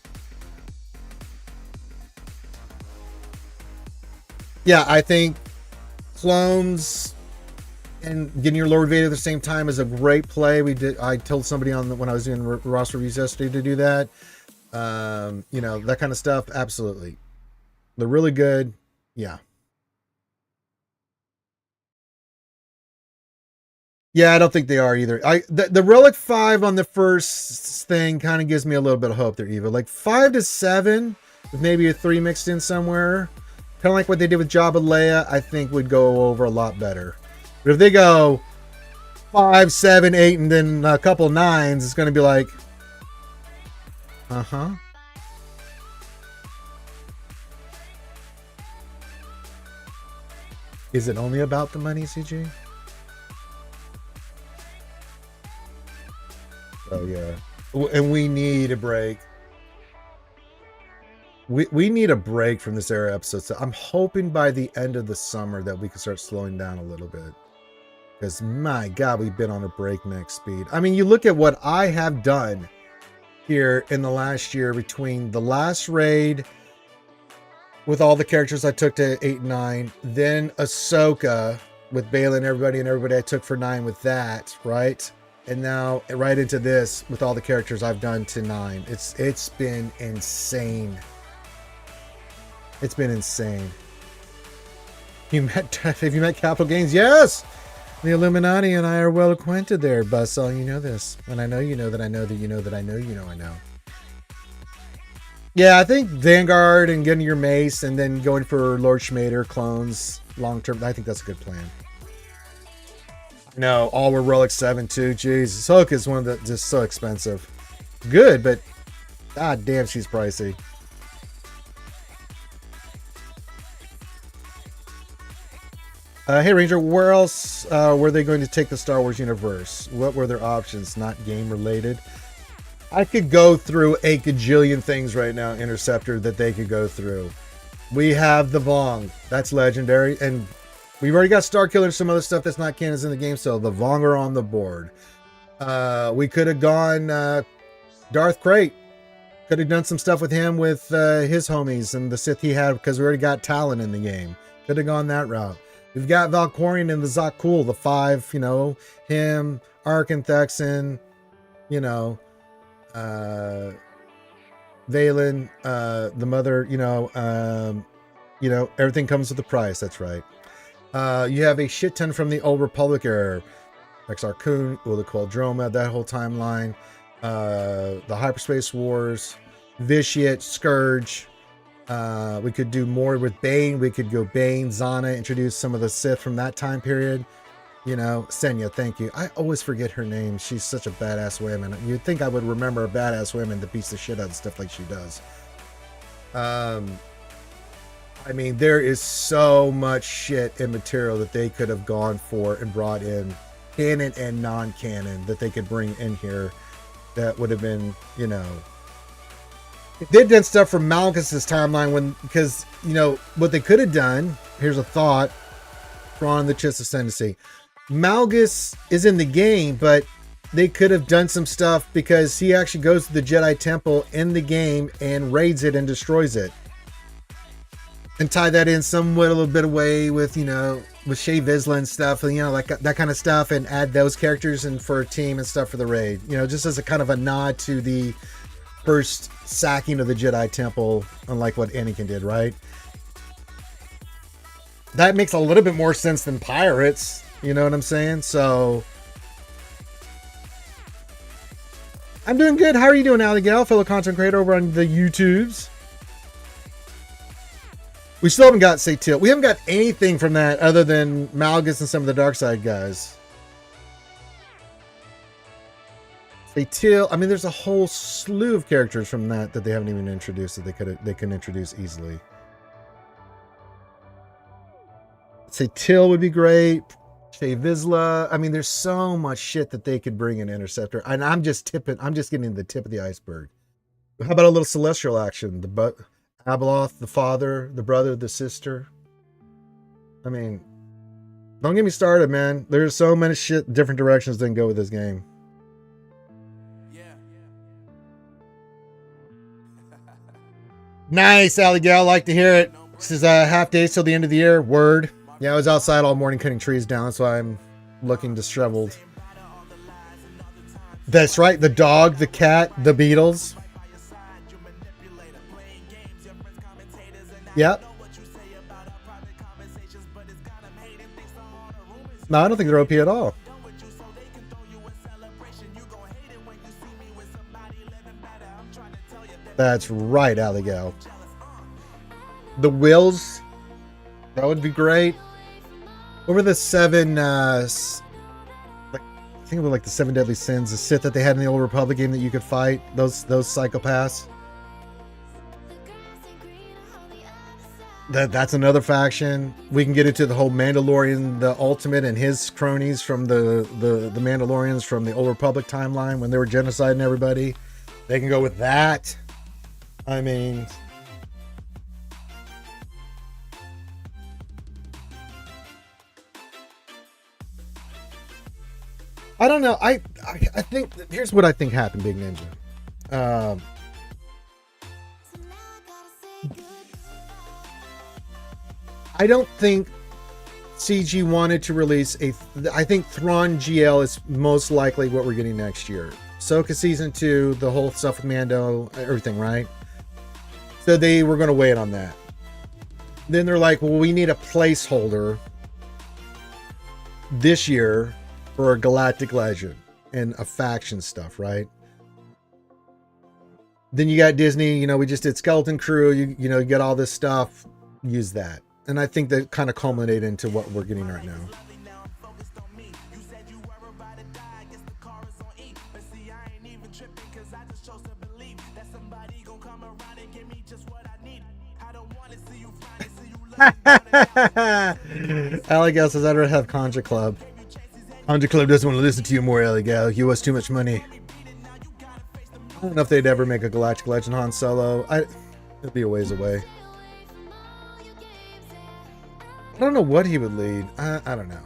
Yeah, I think clones and getting your Lord Vader at the same time is a great play. I told somebody when I was doing roster reviews yesterday to do that. You know, that kind of stuff. Absolutely. They're really good. Yeah. Yeah, I don't think they are either. The Relic 5 on the first thing kind of gives me a little bit of hope there, Eva. Like 5 to 7, with maybe a 3 mixed in somewhere. Kind of like what they did with Jabba Leia, I think would go over a lot better. But if they go 5, 7, 8, and then a couple 9s, it's going to be like, Is it only about the money, CG? Oh, yeah. And we need a break. We need a break from this era episode. So I'm hoping by the end of the summer that we can start slowing down a little bit. Because, my God, we've been on a breakneck speed. I mean, you look at what I have done here in the last year between the last raid with all the characters I took to 8 and 9, then Ahsoka with Baylan and everybody I took for 9 with that, right? And now right into this with all the characters I've done to 9. It's been insane. It's been insane. Have you met Capital Gains? Yes! The Illuminati and I are well acquainted there, Buzzsaw. You know this. And I know you know that I know that you know that I know you know I know. Yeah, I think Vanguard and getting your mace and then going for Lord Schmader clones long term. I think that's a good plan. No, all were Relic 7 too. Jeez, Ahsoka is one of the just so expensive. Good, but god damn, she's pricey. Hey Ranger, where else were they going to take the Star Wars universe? What were their options? Not game related. I could go through a gajillion things right now, Interceptor, that they could go through. We have the Vong. That's legendary. And we've already got Starkiller and some other stuff that's not canon in the game, so the Vong are on the board. We could have gone Darth Crate. Could have done some stuff with him with his homies and the Sith he had, because we already got Talon in the game. Could have gone that route. We've got Valkorion and the Zakul, the 5, you know, him, Ark and Thexan, you know, Valen, the mother, you know, everything comes with a price. That's right. You have a shit ton from the Old Republic era. Exar Kun, Ula Qualdroma, that whole timeline. The Hyperspace Wars, Vitiate, Scourge. We could do more with Bane. We could go Bane, Zana, introduce some of the Sith from that time period. You know, Senya, thank you. I always forget her name. She's such a badass woman. You'd think I would remember a badass woman that beats the shit out of stuff like she does. I mean, there is so much shit and material that they could have gone for and brought in, canon and non-canon, that they could bring in here that would have been, you know... They've done stuff from Malchus's timeline because, you know, what they could have done, here's a thought, Thrawn the Chiss Ascendancy. Malgus is in the game, but they could have done some stuff because he actually goes to the Jedi Temple in the game and raids it and destroys it. And tie that in somewhat a little bit away with, you know, with Shea Vizsla and stuff, and, you know, like that kind of stuff, and add those characters in for a team and stuff for the raid. You know, just as a kind of a nod to the first sacking of the Jedi Temple, unlike what Anakin did, right? That makes a little bit more sense than pirates, you know what I'm saying? So I'm doing good. How are you doing, Aligal, fellow content creator over on the YouTubes? We still haven't got Satil. We haven't got anything from that other than Malgus and some of the dark side guys. Satil, I mean, there's a whole slew of characters from that they haven't even introduced that they can introduce easily. Satil would be great. Shea Vizsla. I mean, there's so much shit that they could bring in Interceptor. And I'm just getting the tip of the iceberg. How about a little celestial action? Abeloth, the father, the brother, the sister. I mean, don't get me started, man. There's so many different directions they can go with this game. Nice, Alley Gal. Like to hear it. This is half days till the end of the year. Word. Yeah, I was outside all morning cutting trees down. That's why I'm looking disheveled. That's right. The dog, the cat, the Beatles. Yep. No, I don't think they're OP at all. That's right, Alley Gal. The Wills. That would be great. What were the seven, I think it was like the 7 deadly sins, the Sith that they had in the Old Republic game that you could fight, those psychopaths. That's another faction. We can get into the whole Mandalorian, the Ultimate, and his cronies from the Mandalorians from the Old Republic timeline when they were genociding everybody. They can go with that. I mean, I don't know. I think here's what I think happened, Big Ninja. I don't think CG wanted to release I think Thrawn GL is most likely what we're getting next year. Ahsoka season 2, the whole stuff with Mando, everything, right? So they were going to wait on that. Then they're like, well, we need a placeholder this year for a Galactic Legend and a faction stuff, right? Then you got Disney, you know, we just did Skeleton Crew, you know, you got all this stuff, use that. And I think that kind of culminated into what we're getting right now. Alligal says, I don't have Conja Club. Conja Club doesn't want to listen to you more, Alligal. You owe us too much money. I don't know if they'd ever make a Galactic Legend Han Solo. It'd be a ways away. I don't know what he would lead. I don't know.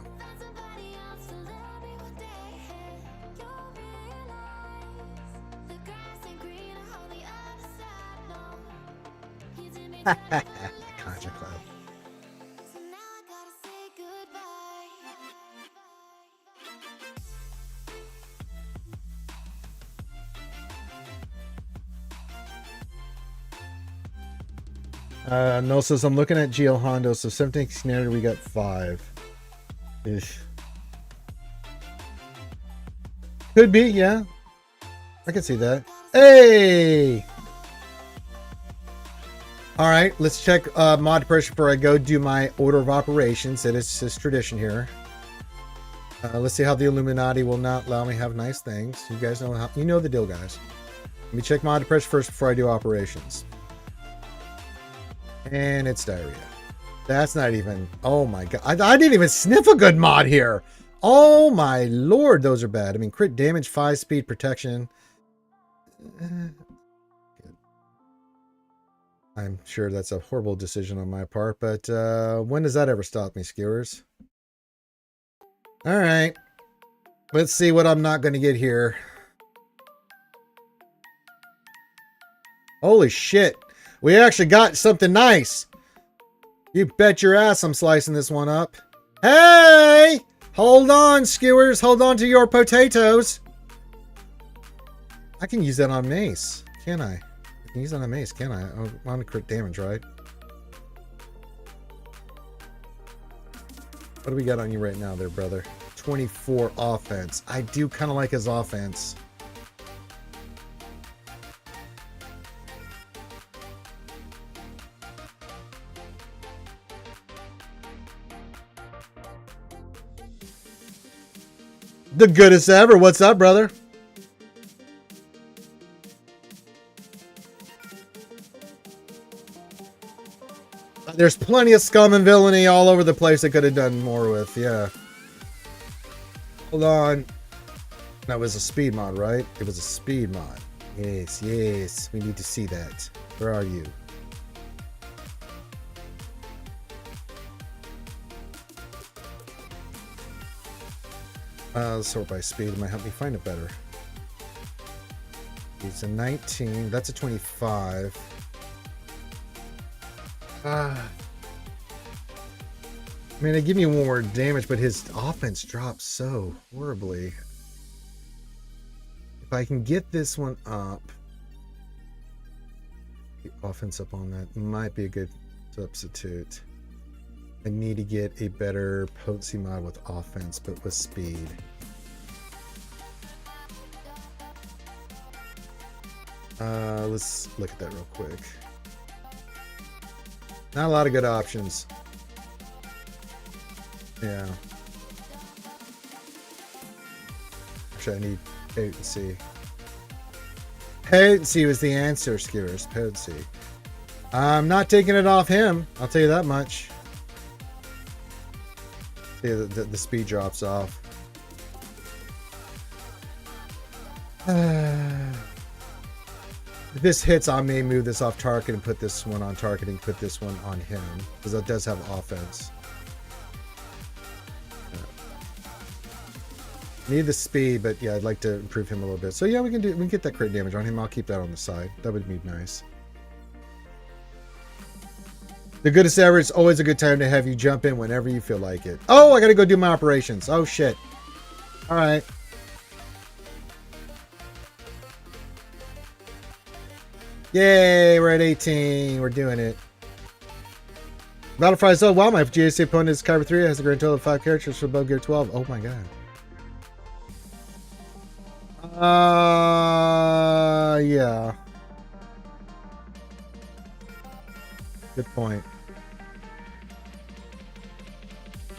Conja Club. No, says I'm looking at GL Hondo, so 17 standard we got 5. Ish. Could be, yeah. I can see that. Hey! Alright, let's check mod pressure before I go do my order of operations. It is just tradition here. Let's see how the Illuminati will not allow me to have nice things. You guys know how, you know the deal, guys. Let me check mod pressure first before I do operations. And it's diarrhea. That's not even... Oh my god. I didn't even sniff a good mod here. Oh my lord, those are bad. I mean, crit damage, 5 speed protection. I'm sure that's a horrible decision on my part, but when does that ever stop me, skewers? Alright. Let's see what I'm not going to get here. Holy shit. We actually got something nice. You bet your ass I'm slicing this one up. Hey! Hold on, skewers. Hold on to your potatoes. I can use that on mace. Can I? I can use that on mace, can I? Oh, on crit damage, right? What do we got on you right now there, brother? 24 offense. I do kind of like his offense. The goodest ever. What's up, brother? There's plenty of scum and villainy all over the place I could have done more with, yeah. Hold on. That was a speed mod, right? It was a speed mod. Yes, yes. We need to see that. Where are you? Sort by speed. It might help me find it better. It's a 19. That's a 25. I mean, they give me one more damage, but his offense drops so horribly. If I can get this one up, the offense up on that might be a good substitute. I need to get a better potency mod with offense, but with speed. Let's look at that real quick. Not a lot of good options. Yeah. Actually, I need potency. Potency was the answer, Skewers. Potency. I'm not taking it off him. I'll tell you that much. See, the speed drops off. If this hits, I may move this off target and put this one on target and put this one on him, because that does have offense. Need the speed, but yeah, I'd like to improve him a little bit. So yeah, we can get that crit damage on him. I'll keep that on the side. That would be nice. The goodest ever. It's always a good time to have you jump in whenever you feel like it. Oh, I gotta go do my operations. Oh shit. All right. Yay, we're at 18. We're doing it. Battlefry. Oh wow, my GSC opponent is Kyber 3. It has a grand total of 5 characters for above gear 12. Oh my god. Yeah. Good point.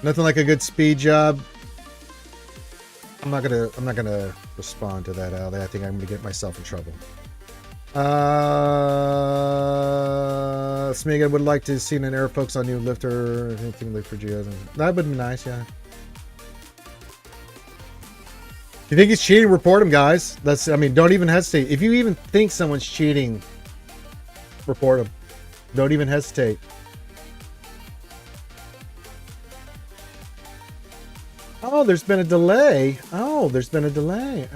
Nothing like a good speed job. I'm not gonna respond to that, Ali. I think I'm gonna get myself in trouble. Smeagol would like to see an air focus on new lifter or anything like for Geos. That would be nice, yeah. If you think he's cheating, report him, guys. I mean, don't even hesitate. If you even think someone's cheating, report him. Don't even hesitate. Oh, there's been a delay. Oh, there's been a delay.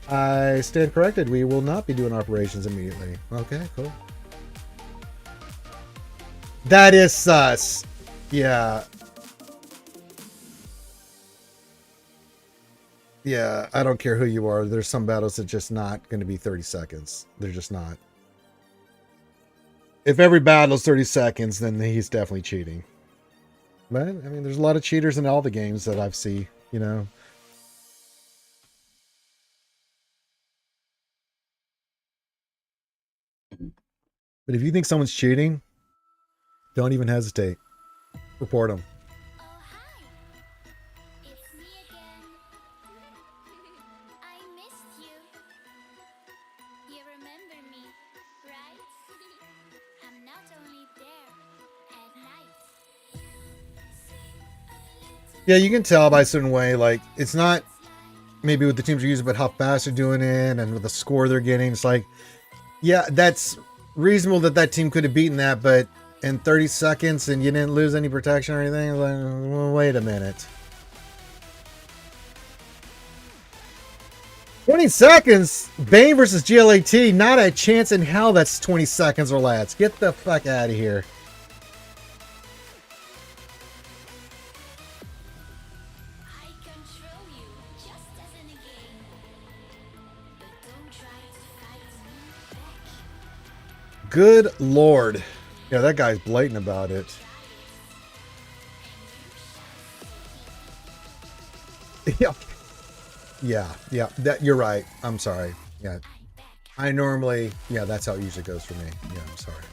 I stand corrected. We will not be doing operations immediately. Okay, cool. That is sus. Yeah. Yeah, I don't care who you are. There's some battles that just not going to be 30 seconds. They're just not. If every battle is 30 seconds, then he's definitely cheating. But, I mean, there's a lot of cheaters in all the games that I've seen, you know. But if you think someone's cheating, don't even hesitate. Report them. Yeah, you can tell by a certain way, like, it's not maybe what the teams are using, but how fast they're doing it and with the score they're getting. It's like, yeah, that's reasonable that team could have beaten that, but in 30 seconds and you didn't lose any protection or anything, it's like, well, wait a minute. 20 seconds? Bane versus GLAT, not a chance in hell that's 20 seconds or less. Get the fuck out of here. Good lord. Yeah, that guy's blatant about it. Yeah, that you're right. I'm sorry. Yeah. I normally, yeah, that's how it usually goes for me. Yeah, I'm sorry.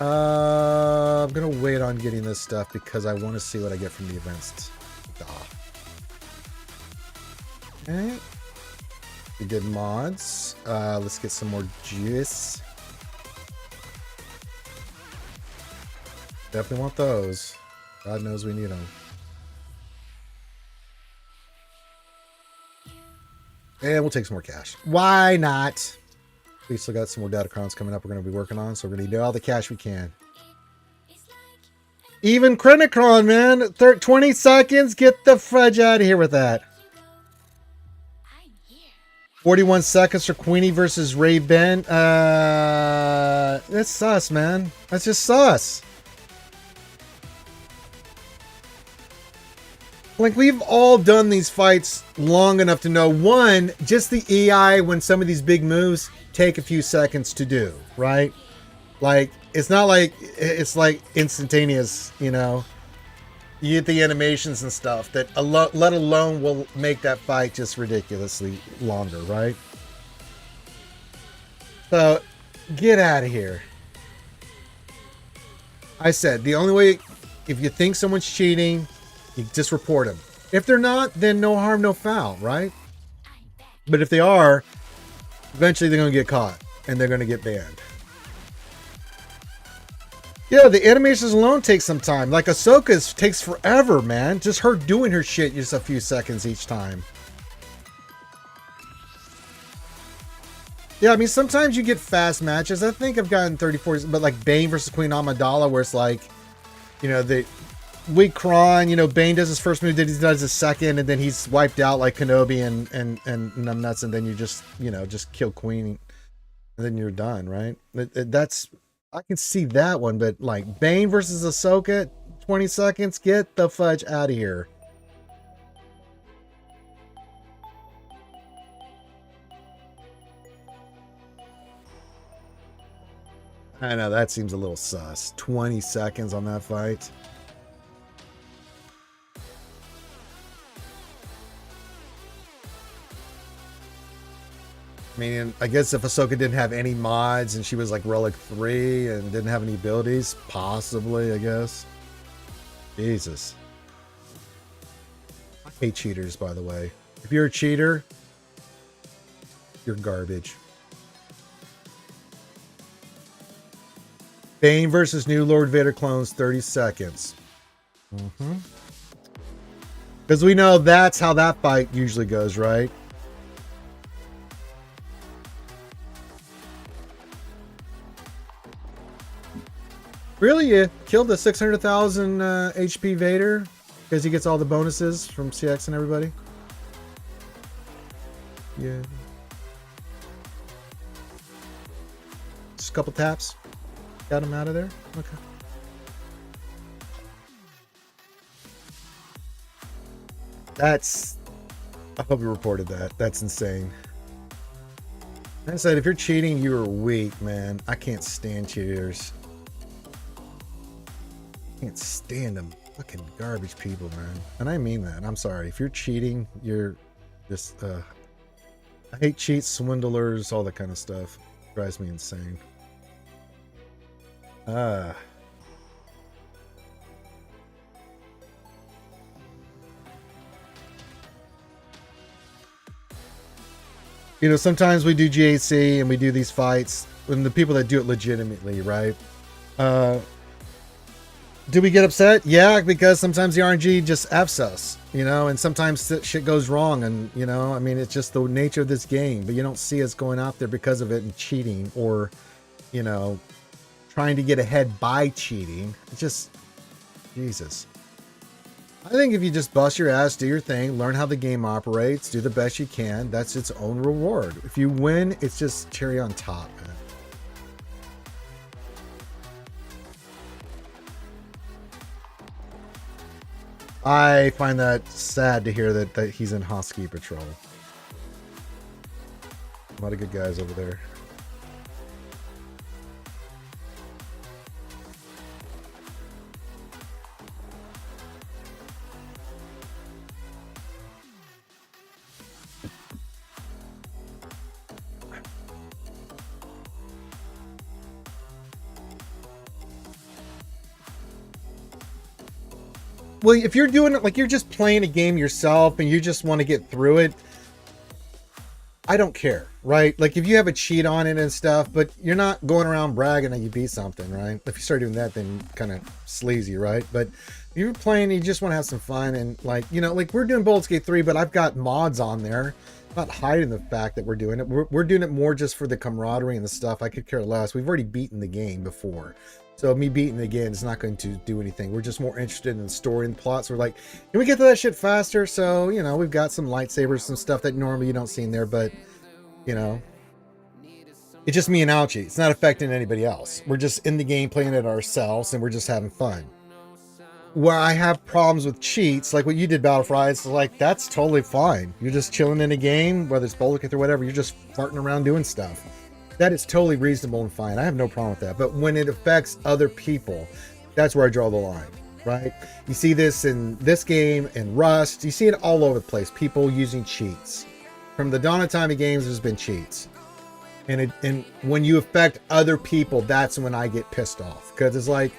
I'm gonna wait on getting this stuff because I want to see what I get from the events. Okay. We did mods. Let's get some more juice. Definitely want those. God knows we need them. And we'll take some more cash. Why not? We still got some more Datacrons coming up we're going to be working on, so we're going to need all the cash we can. Even Chronicron, man. 20 seconds. Get the fudge out of here with that. 41 seconds for Queenie versus Ray Ben. That's sus, man. That's just sus. Like, we've all done these fights long enough to know, one, just the EI when some of these big moves take a few seconds to do, right? Like, it's not like it's like instantaneous, you know. You get the animations and stuff that let alone will make that fight just ridiculously longer, right? So, get out of here. I said, the only way, if you think someone's cheating, you just report them. If they're not, then no harm, no foul, right? But if they are, eventually they're going to get caught and they're going to get banned. Yeah, the animations alone take some time. Like Ahsoka's takes forever, man. Just her doing her shit just a few seconds each time. Yeah, I mean, sometimes you get fast matches. I think I've gotten 34, but like Bane versus Queen Amidala, where it's like, you know, we Kron, you know, Bane does his first move, then he does his second, and then he's wiped out like Kenobi and numbnuts, and then you just, you know, just kill Queen, and then you're done, right? That's, I can see that one, but like Bane versus Ahsoka, 20 seconds, get the fudge out of here. I know, that seems a little sus. 20 seconds on that fight. I mean, I guess if Ahsoka didn't have any mods and she was like Relic 3 and didn't have any abilities, possibly, I guess. Jesus. I hate cheaters, by the way. If you're a cheater, you're garbage. Bane versus new Lord Vader clones, 30 seconds. Because we know that's how that fight usually goes, right? Really? You killed the 600,000 HP Vader because he gets all the bonuses from CX and everybody? Yeah. Just a couple taps. Got him out of there? Okay. That's... I hope you reported that. That's insane. Like I said, if you're cheating, you are weak, man. I can't stand cheaters. Can't stand them. Fucking garbage people, man. And I mean that. I'm sorry. If you're cheating, you're just I hate cheats, swindlers, all that kind of stuff. Drives me insane. You know, sometimes we do GAC and we do these fights, and the people that do it legitimately, right? Do we get upset? Yeah, because sometimes the RNG just Fs us, you know, and sometimes shit goes wrong, and, you know, I mean, it's just the nature of this game, but you don't see us going out there because of it and cheating or, you know, trying to get ahead by cheating. It's just, Jesus. I think if you just bust your ass, do your thing, learn how the game operates, do the best you can, that's its own reward. If you win, it's just cherry on top, man. I find that sad to hear that he's in Hosky Patrol. A lot of good guys over there. Well, if you're doing it like you're just playing a game yourself and you just want to get through it, I don't care, right? Like if you have a cheat on it and stuff, but you're not going around bragging that you beat something, right? If you start doing that, then kind of sleazy, right? But if you're playing, you just want to have some fun and like, you know, like we're doing Baldur's Gate 3, but I've got mods on there. I'm not hiding the fact that we're doing it. We're doing it more just for the camaraderie and the stuff. I could care less. We've already beaten the game before. So me beating it again is not going to do anything. We're just more interested in the story and plots. We're like, can we get to that shit faster? So, you know, we've got some lightsabers, some stuff that normally you don't see in there, but, you know, it's just me and Alchie. It's not affecting anybody else. We're just in the game playing it ourselves, and we're just having fun. Where I have problems with cheats, like what you did, Battlefry, it's like, that's totally fine. You're just chilling in a game, whether it's Baldur's Gate or whatever, you're just farting around doing stuff. That is totally reasonable and fine. I have no problem with that. But when it affects other people, that's where I draw the line, right? You see this in this game, in Rust. You see it all over the place. People using cheats. From the dawn of time of games, there's been cheats. And when you affect other people, that's when I get pissed off. Because it's like,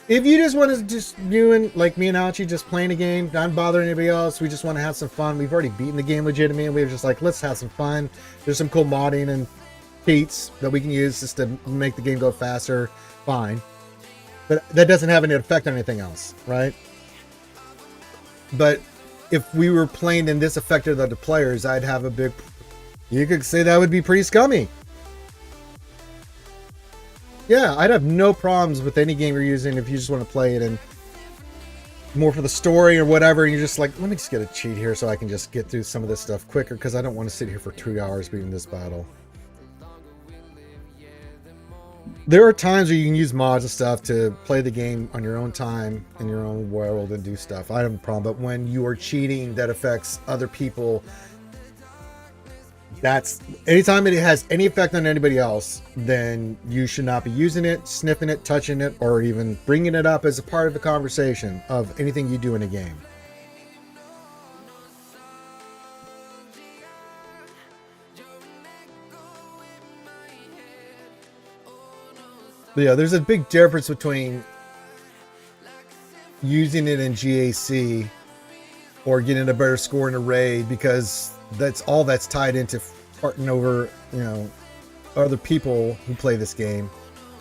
if you just want to just doing like me and Alchie, just playing a game, not bothering anybody else, we just want to have some fun. We've already beaten the game legitimately, and we're just like, let's have some fun. There's some cool modding and cheats that we can use just to make the game go faster. Fine. But that doesn't have any effect on anything else, right? But if we were playing and this affected other players, I'd have a big... You could say that would be pretty scummy. Yeah, I'd have no problems with any game you're using if you just want to play it and more for the story or whatever, and you're just like, let me just get a cheat here so I can just get through some of this stuff quicker, because I don't want to sit here for 2 hours beating this battle. There are times where you can use mods and stuff to play the game on your own time in your own world and do stuff. I don't have a problem, but when you are cheating that affects other people, that's anytime it has any effect on anybody else, then you should not be using it, sniffing it, touching it, or even bringing it up as a part of the conversation of anything you do in a game. But yeah, there's a big difference between using it in GAC or getting a better score in a raid, because that's all that's tied into farting over, you know, other people who play this game,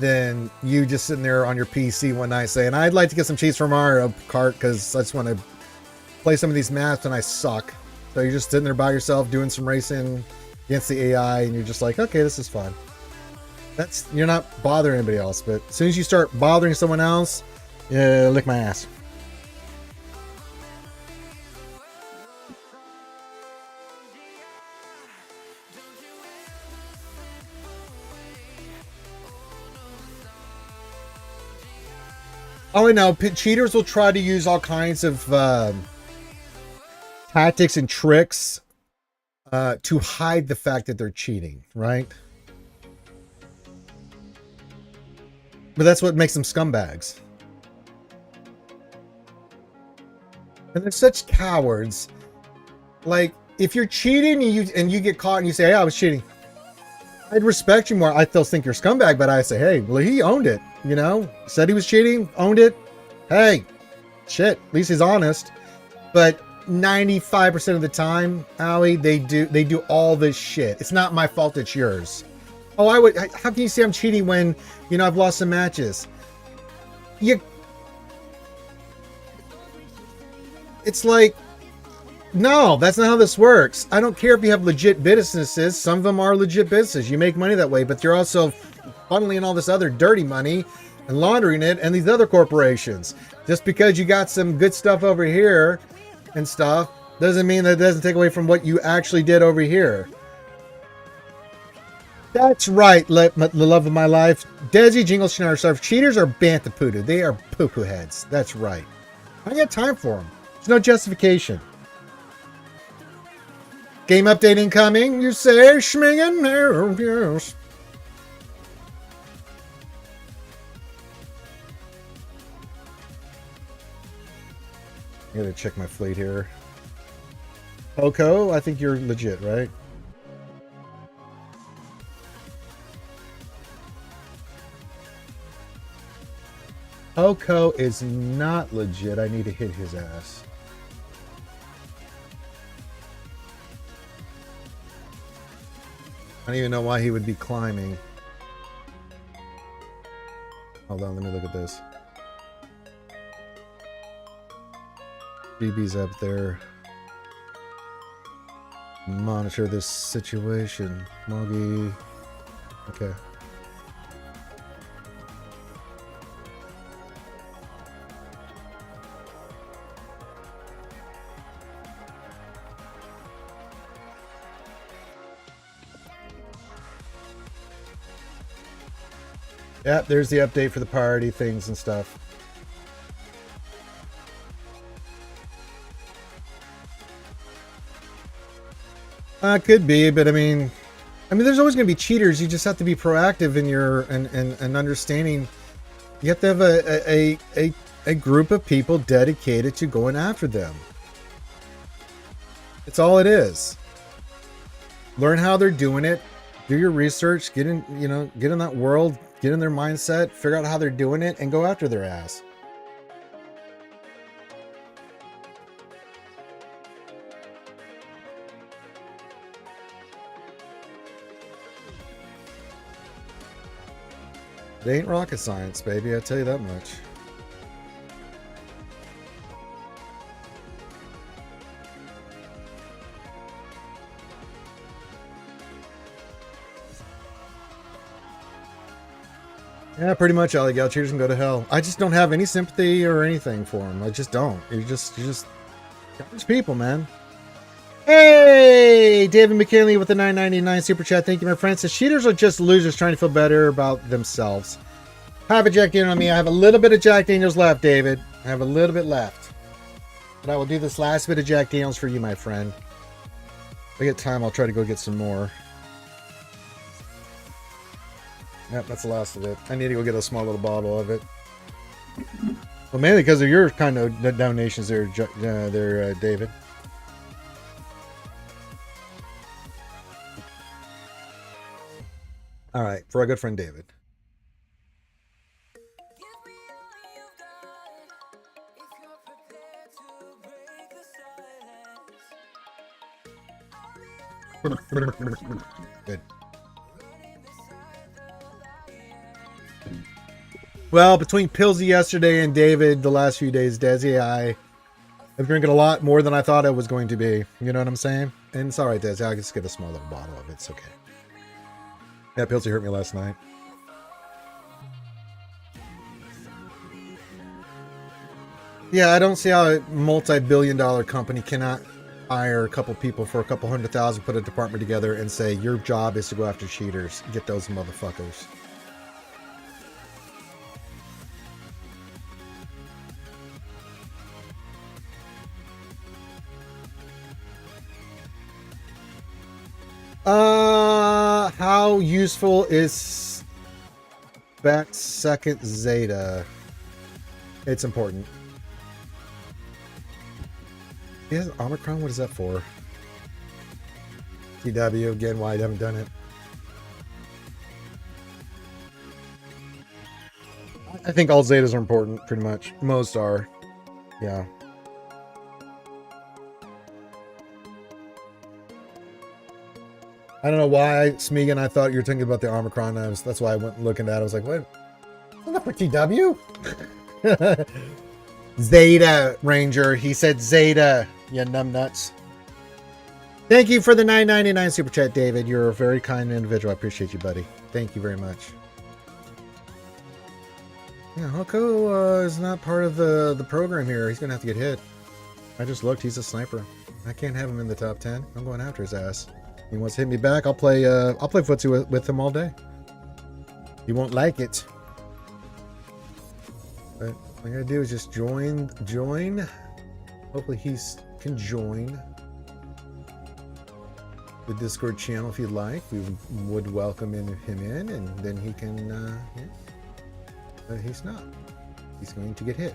than you just sitting there on your PC one night saying, I'd like to get some cheats from Mario Kart because I just want to play some of these maps and I suck. So you're just sitting there by yourself doing some racing against the AI, and you're just like, okay, this is fun. That's, you're not bothering anybody else. But as soon as you start bothering someone else, yeah, lick my ass. Oh, I know. Cheaters will try to use all kinds of tactics and tricks to hide the fact that they're cheating, right? But that's what makes them scumbags. And they're such cowards. Like, if you're cheating and you get caught and you say, hey, I was cheating, I'd respect you more. I still think you're a scumbag, but I say, hey, well, he owned it. You know, said he was cheating, owned it. Hey, shit, at least he's honest. But 95% of the time, Allie, they do all this shit. It's not my fault, it's yours. Oh, how can you say I'm cheating when, you know, I've lost some matches? It's like, no, that's not how this works. I don't care if you have legit businesses. Some of them are legit businesses. You make money that way, but you're also funneling all this other dirty money and laundering it and these other corporations. Just because you got some good stuff over here and stuff doesn't mean that it doesn't take away from what you actually did over here. That's right, the love of my life. Desi Jingle Schneider Surf. Cheaters are Bantapoodoo. They are poo-poo heads. That's right. I got time for them. There's no justification. Game update incoming, you say, Schmingen? Yes. I gotta check my fleet here. Poco, I think you're legit, right? Poco is not legit. I need to hit his ass. don't even know why he would be climbing. Hold on, let me look at this. BB's up there. Monitor this situation. Moggy. Okay. Yep, there's the update for the party things and stuff. Could be, but I mean, there's always going to be cheaters. You just have to be proactive in your and understanding. You have to have a group of people dedicated to going after them. It's all it is. Learn how they're doing it. Do your research. Get in, get in that world. Get in their mindset. Figure out how they're doing it, and go after their ass. It ain't rocket science, baby. I tell you that much. Yeah, pretty much, Alley Gal. Cheers and go to hell. I just don't have any sympathy or anything for him. I just don't. You're just garbage people, man. Hey, David McKinley with the $9.99 super chat. Thank you, my friend. Says cheaters are just losers trying to feel better about themselves. Have a Jack Daniels on me. I have a little bit of Jack Daniels left, David. I have a little bit left. But I will do this last bit of Jack Daniels for you, my friend. If I get time, I'll try to go get some more. Yep, that's the last of it. I need to go get a small little bottle of it. Well, mainly because of your kind of donations there, David. All right, for our good friend David. Good. Well, between Pillsy yesterday and David the last few days, Desi, I am drinking a lot more than I thought I was going to be. You know what I'm saying? And it's all right, Desi. I'll just get a small little bottle of it. It's okay. Yeah, Pillsy hurt me last night. Yeah, I don't see how a multi-billion-dollar company cannot hire a couple people for a couple $100,000, put a department together, and say your job is to go after cheaters. Get those motherfuckers. How useful is back second Zeta? It's important. He has Omicron? What is that for? TW, again, why I haven't done it. I think all Zetas are important, pretty much. Most are. Yeah. I don't know why, Smeagol, I thought you were thinking about the Omicron. That's why I went looking at it. I was like, what? Isn't that for TW? Zeta, Ranger. He said Zeta, you numbnuts. Thank you for the $9.99 super chat, David. You're a very kind individual. I appreciate you, buddy. Thank you very much. Yeah, Hoko is not part of the program here. He's going to have to get hit. I just looked. He's a sniper. I can't have him in the top 10. I'm going after his ass. He wants to hit me back. I'll play footsie with him all day. He won't like it. But all I gotta do is just join. Hopefully he can join the Discord channel if you'd like. We would welcome him in, and then he can. Yeah. But he's not. He's going to get hit.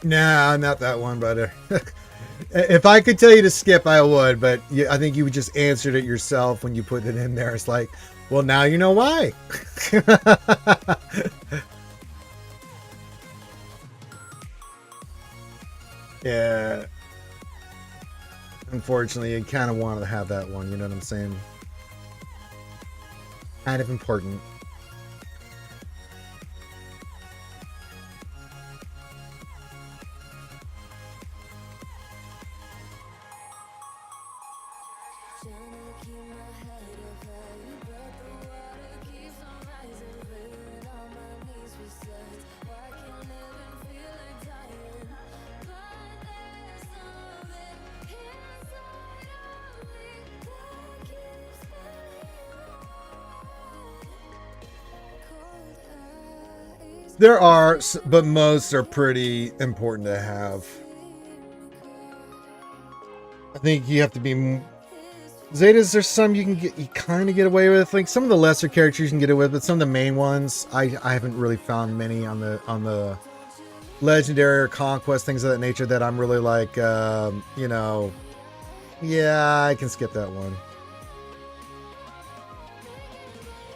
Nah, not that one, but if I could tell you to skip, I would. But I think you just answered it yourself when you put it in there. It's like, well, now you know why. Yeah. Unfortunately, you kind of wanted to have that one. You know what I'm saying? Kind of important. There are, but most are pretty important to have. I think you have to be Zetas. There's some you kind of get away with. Like some of the lesser characters you can get away with, but some of the main ones I haven't really found many on the legendary or conquest, things of that nature, that I'm really like, you know, yeah, I can skip that one.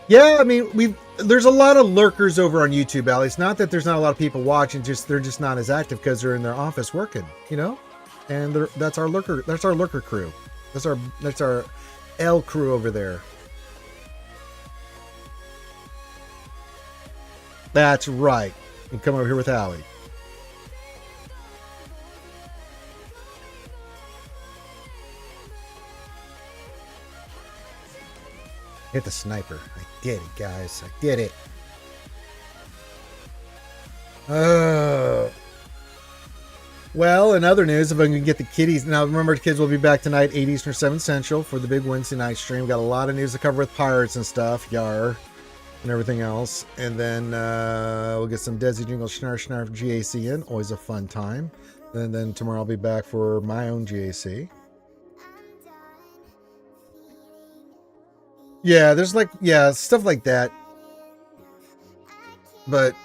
Yeah, I mean, there's a lot of lurkers over on YouTube, Ali. It's not that there's not a lot of people watching, just they're just not as active because they're in their office working, you know? And that's our lurker crew. That's our L crew over there. That's right. You can come over here with Ali. Hit the sniper. I did it, guys. I did it. Well, in other news, if I can get the kiddies. Now, remember, the kids will be back tonight, 8 Eastern, 7 Central, for the big Wednesday night stream. Got a lot of news to cover with pirates and stuff. Yar. And everything else. And then we'll get some Desi Jingle Snarf GAC in. Always a fun time. And then tomorrow I'll be back for my own GAC. Yeah, there's like, yeah, stuff like that. But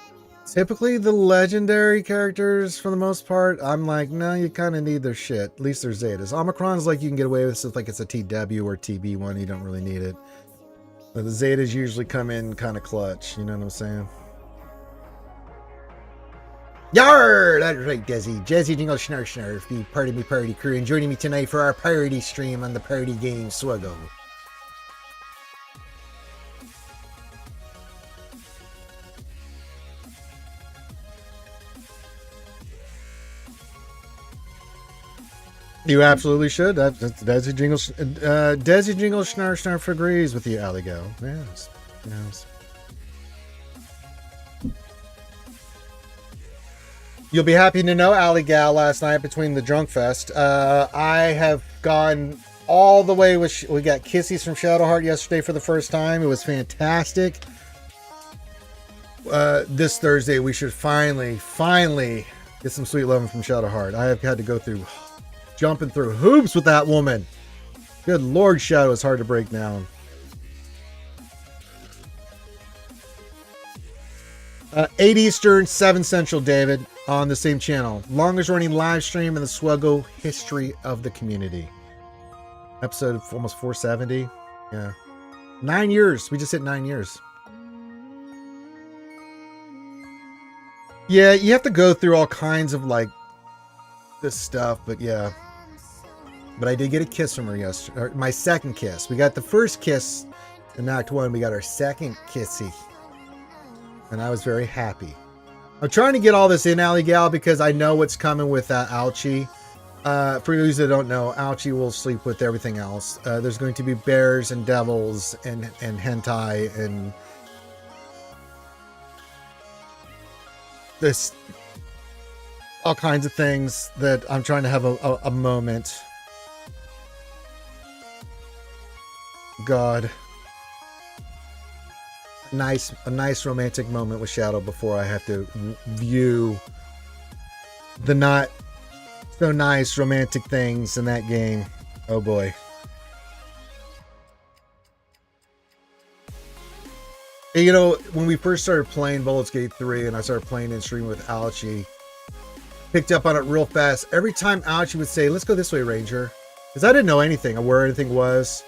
typically the legendary characters, for the most part, I'm like, no, you kind of need their shit. At least they're Zetas. Omicron's like you can get away with stuff like it's a TW or TB one. You don't really need it. But the Zetas usually come in kind of clutch. You know what I'm saying? Yar! That's right, Desi. Jazzy Jingle Snarf, the Party Me Party crew, and joining me tonight for our party stream on the party game SWGOH. You absolutely should. That's Desi Jingle. Desi Jingle Snarf agrees with you, Aligo. Yes. Yes. You'll be happy to know, Aligal, last night between the Drunk Fest, I have gone all the way with. We got Kissies from Shadowheart yesterday for the first time. It was fantastic. This Thursday, we should finally get some sweet loving from Shadowheart. I have had to go through. Jumping through hoops with that woman. Good Lord, Shadow is hard to break down. 8 Eastern, 7 Central, David, on the same channel. Longest running live stream in the SWGOH history of the community. Episode almost 470. Yeah. 9 years. We just hit 9 years. Yeah, you have to go through all kinds of like this stuff, but yeah. But I did get a kiss from her yesterday. My second kiss. We got the first kiss in Act 1. We got our second kissy. And I was very happy. I'm trying to get all this in, Ali Gal, because I know what's coming with Ouchie. For those that don't know, Ouchie will sleep with everything else. There's going to be bears and devils and hentai and this all kinds of things that I'm trying to have a moment. God. A nice romantic moment with Shadow before I have to view the not so nice romantic things in that game. Oh boy. And, you know, when we first started playing Baldur's Gate 3 and I started playing in stream with Alchi, picked up on it real fast. Every time out, she would say, "Let's go this way, Ranger," because I didn't know anything of where anything was.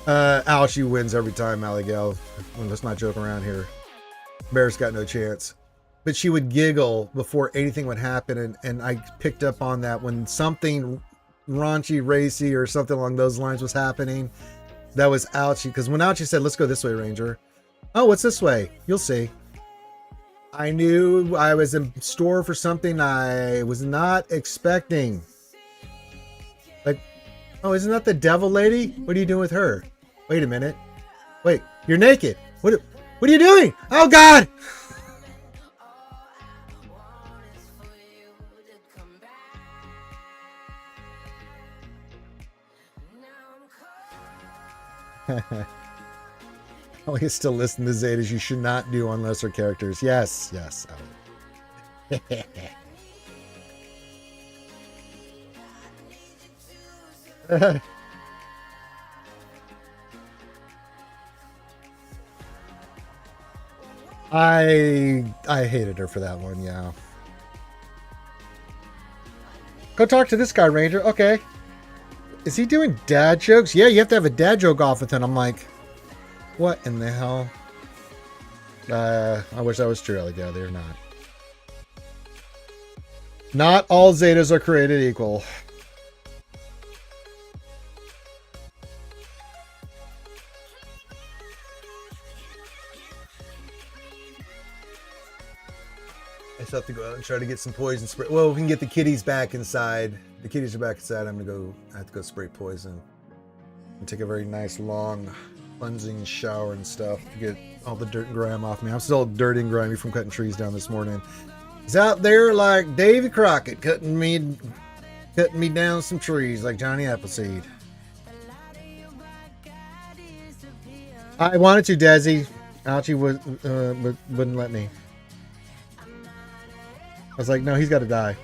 Alchie wins every time, Aligal. Let's not joke around here. Bear's got no chance. But she would giggle before anything would happen, and I picked up on that when something raunchy, racy, or something along those lines was happening. That was Alchie, because when Alchie said, "Let's go this way, Ranger," oh, what's this way? You'll see. I knew I was in store for something I was not expecting. Like, oh, isn't that the devil lady? What are you doing with her? Wait a minute. Wait, you're naked. What are you doing? Oh, God! Oh, you still listen to Zetas. You should not do on lesser characters. Yes, yes. I hated her for that one, yeah. Go talk to this guy, Ranger. Okay. Is he doing dad jokes? Yeah, you have to have a dad joke off with him. I'm like, what in the hell? I wish that was true, Alligator. They're not. Not all Zetas are created equal. I just have to go out and try to get some poison spray. Well, we can get the kitties back inside. The kitties are back inside. I have to go spray poison and take a very nice long cleansing shower and stuff to get all the dirt and grime off me. I'm still dirty and grimy from cutting trees down this morning. He's out there like Davy Crockett cutting me down some trees like Johnny Appleseed. I wanted to, Desi. Alchie wouldn't let me. I was like, no, he's got to die.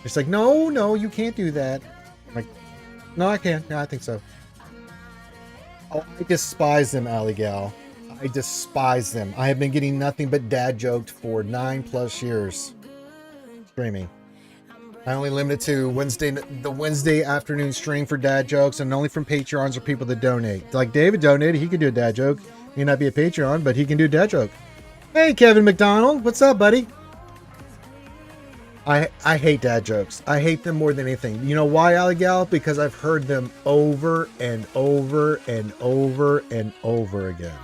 She's like, no, you can't do that. I'm like, no, I can. Yeah, I think so. Oh, I despise them, Alligal. I despise them. I have been getting nothing but dad joked for 9+ years. Streaming. I only limit it to the Wednesday afternoon stream for dad jokes, and only from Patreons or people that donate. Like David donated, he could do a dad joke. He may not be a Patreon, but he can do a dad joke. Hey, Kevin McDonald, what's up, buddy? I hate dad jokes. I hate them more than anything. You know why, Alligal? Because I've heard them over and over and over and over again.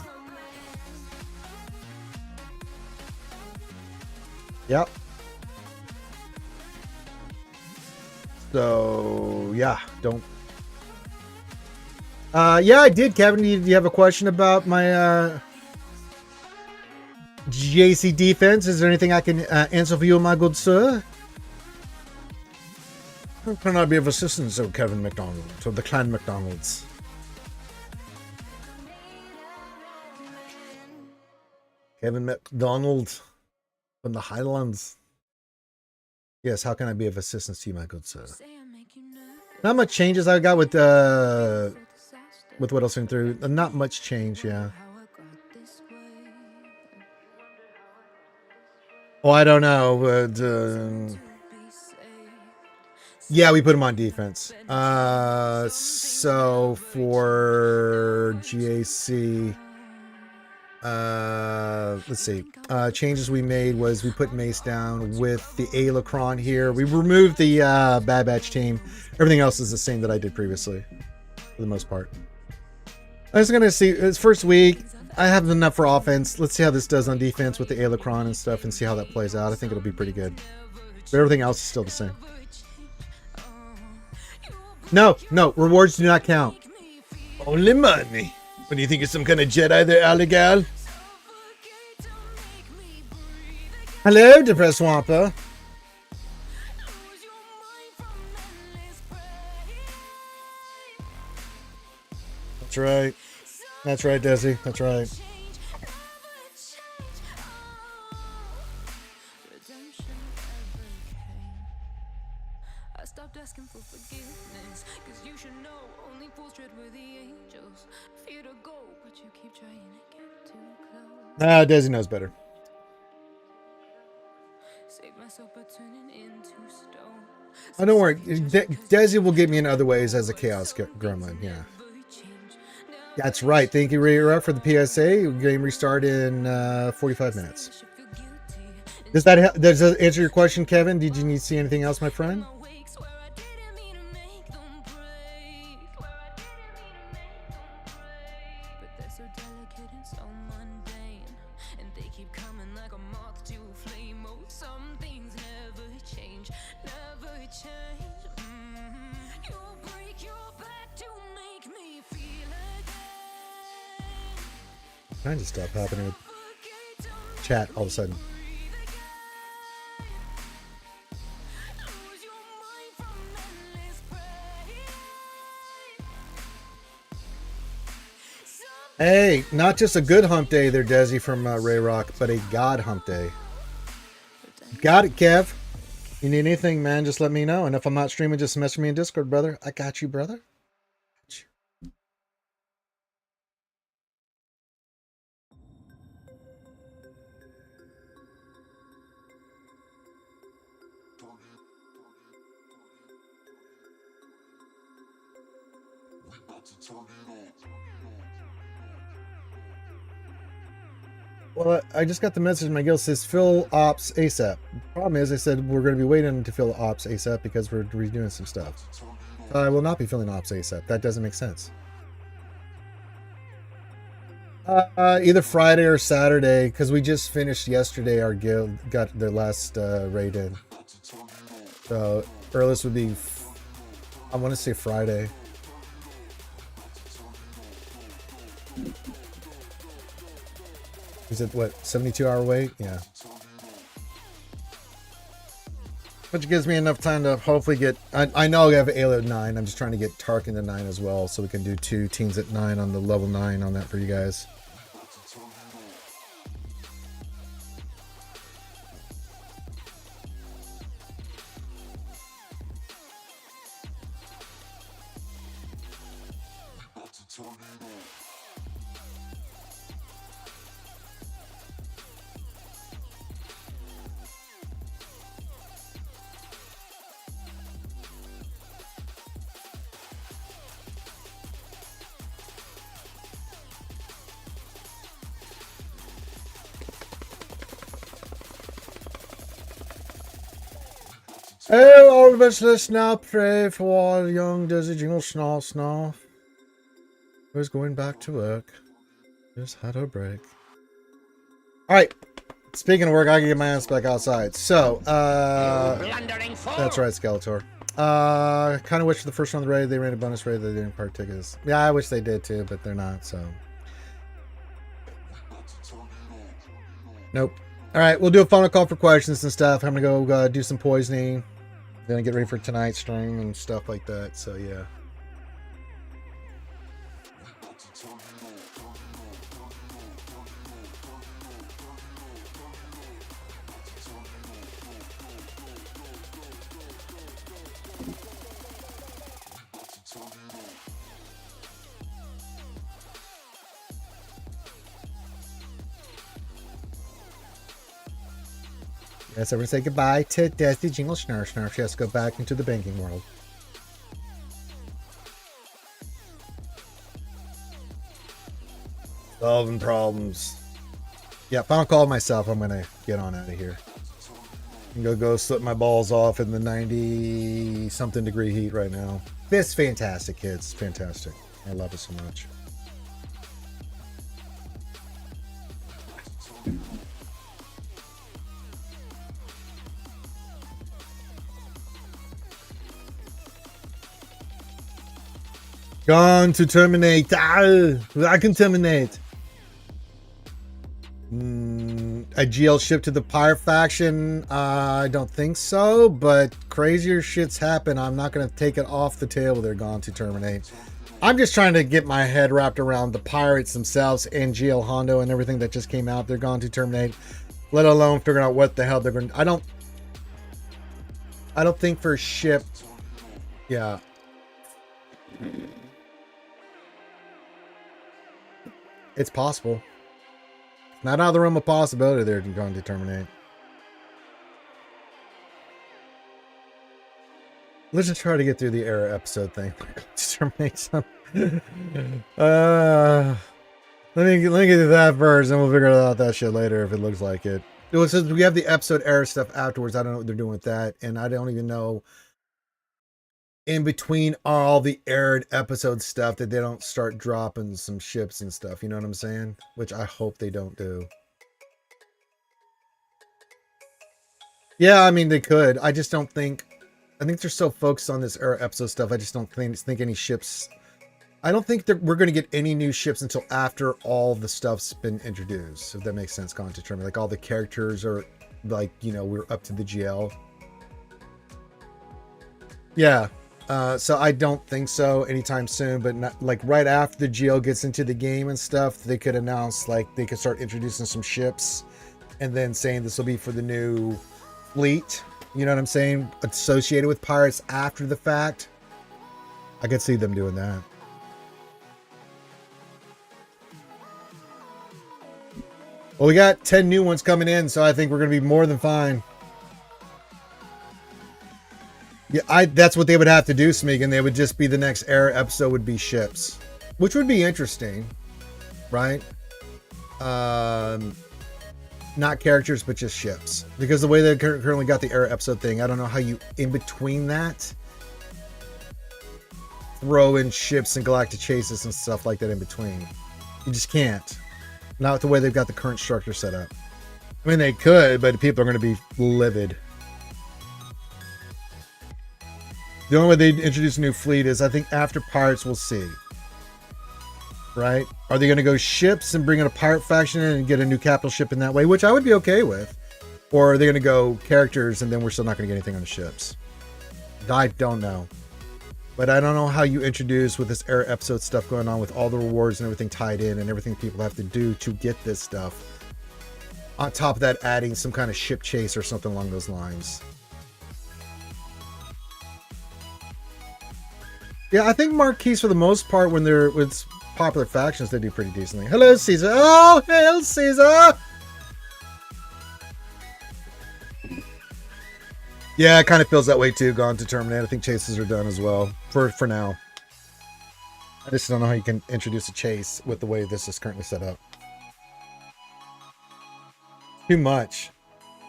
Yep. So, yeah, don't. Yeah, I did, Kevin. Do you have a question about my GAC defense? Is there anything I can answer for you, my good sir? How can I be of assistance, to Kevin McDonald, to the clan McDonalds? Kevin McDonald from the Highlands. Yes, how can I be of assistance to you, my good sir? Not much changes I got with what else went through. Not much change, yeah. Oh, I don't know, but yeah, we put him on defense. So for GAC, let's see. Changes we made was we put Mace down with the Alacron here. We removed the Bad Batch team. Everything else is the same that I did previously, for the most part. I was gonna see it's first week. I have enough for offense. Let's see how this does on defense with the Alacron and stuff, and see how that plays out. I think it'll be pretty good. But everything else is still the same. No, rewards do not count. Only money. What do you think, you're some kind of Jedi there, Alligal? Hello, Depressed Wampa. That's right. That's right, Desi. That's right. Desi knows better. Save myself by turning into stone. Oh, don't worry. Desi will get me in other ways as a Chaos Gremlin. Yeah. That's right. Thank you, Ray, for the PSA. Game restart in 45 minutes. Does that answer your question, Kevin? Did you need to see anything else, my friend? Kind of stuff happening with chat all of a sudden. Hey, not just a good hump day there, Desi from Ray Rock, but a God hump day. Got it, Kev. You need anything, man, just let me know. And if I'm not streaming, just message me in Discord, brother. I got you, brother. Well, I just got the message in my guild says fill ops ASAP. The problem is I said we're going to be waiting to fill ops ASAP because we're redoing some stuff. I will not be filling ops ASAP. That doesn't make sense. Either Friday or Saturday, because we just finished yesterday. Our guild got their last raid in. So earliest would be, I want to say Friday. Is it what, 72-hour wait? Yeah. Which gives me enough time to hopefully get, I know I have ALO at 9. I'm just trying to get Tarkin to 9 as well, so we can do 2 teams at 9 on the level 9 on that for you guys. Oh, all of us, let's now pray for all young Desi Jingle Snoff. Who's going back to work? Just had a break. Alright. Speaking of work, I can get my ass back outside. So, that's right, Skeletor. Kind of wish the first one of the raid, they ran a bonus raid, they didn't partake of this. Yeah, I wish they did too, but they're not, so. Nope. Alright, we'll do a final call for questions and stuff. I'm gonna go do some poisoning. Then get ready for tonight's stream and stuff like that, so yeah. Yes, everyone say goodbye to Desi Jingle Snarf. She has to go back into the banking world. Solving problems. Yeah, final call myself. I'm going to get on out of here. I'm going to go slip my balls off in the 90-something degree heat right now. It's fantastic, kids. Fantastic. I love it so much. Gone to terminate. I can terminate. A GL ship to the Pyre faction? I don't think so, but crazier shits happen. I'm not going to take it off the table. They're gone to terminate. I'm just trying to get my head wrapped around the pirates themselves and GL Hondo and everything that just came out. They're gone to terminate, let alone figuring out what the hell they're going to. I don't think for a ship. Yeah. It's possible. Not out of the realm of possibility they're going to terminate. Let's just try to get through the era episode thing. Just make some. Let me get to that first, and we'll figure out that shit later if it looks like it. It says we have the episode era stuff afterwards. I don't know what they're doing with that, and I don't even know in between all the aired episode stuff that they don't start dropping some ships and stuff. You know what I'm saying? Which I hope they don't do. Yeah, I mean they could. I just don't think. I think they're so focused on this era episode stuff. I just don't think any ships. I don't think that we're going to get any new ships until after all the stuff's been introduced. If that makes sense, content term. Like all the characters are, like, you know, we're up to the GL. Yeah. So I don't think so anytime soon. But not, like right after the GL gets into the game and stuff, they could announce, like, they could start introducing some ships, and then saying this will be for the new fleet. You know what I'm saying? Associated with pirates after the fact. I could see them doing that. Well, we got 10 new ones coming in, so I think we're going to be more than fine. Yeah, that's what they would have to do, Smeagol. They would just be the next era episode would be ships, which would be interesting, right? Not characters, but just ships. Because the way they currently got the era episode thing, I don't know how you, in between that, throw in ships and galactic chases and stuff like that in between. You just can't. Not the way they've got the current structure set up. I mean, they could, but people are going to be livid. The only way they introduce a new fleet is, I think, after Pirates, we'll see. Right? Are they going to go ships and bring in a pirate faction and get a new capital ship in that way, which I would be okay with? Or are they going to go characters and then we're still not going to get anything on the ships? I don't know. But I don't know how you introduce with this era episode stuff going on with all the rewards and everything tied in and everything people have to do to get this stuff. On top of that, adding some kind of ship chase or something along those lines. Yeah, I think Marquise, for the most part, when they're with popular factions, they do pretty decently. Hello, Caesar. Oh, hail, Caesar! Yeah, it kind of feels that way too. Gone to terminate. I think chases are done as well for now. I just don't know how you can introduce a chase with the way this is currently set up. Too much.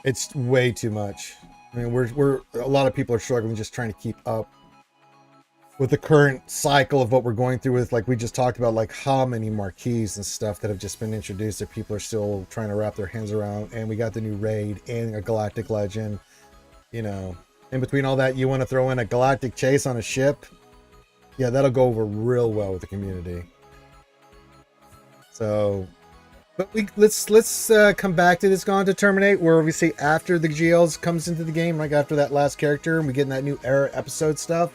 It's way too much. I mean, we're a lot of people are struggling just trying to keep up with the current cycle of what we're going through with, like we just talked about, like how many marquees and stuff that have just been introduced that people are still trying to wrap their hands around. And we got the new raid and a galactic legend. You know, in between all that, you want to throw in a galactic chase on a ship. Yeah, that'll go over real well with the community. So, but let's come back to this Gone to Terminate, where we see after the GLs comes into the game, like after that last character, and we get in that new era episode stuff.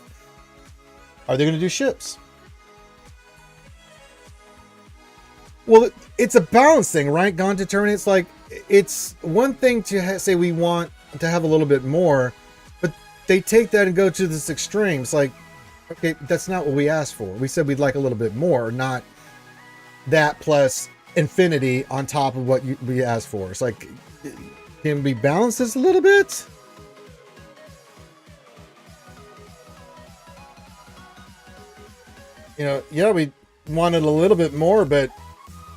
Are they going to do ships? Well, it's a balance thing, right? Gone to Terminate. It's like, it's one thing to say we want to have a little bit more, but they take that and go to this extreme. It's like, okay, that's not what we asked for. We said we'd like a little bit more, not that plus infinity on top of what we asked for. It's like, can we balance this a little bit? You know, yeah, we wanted a little bit more, but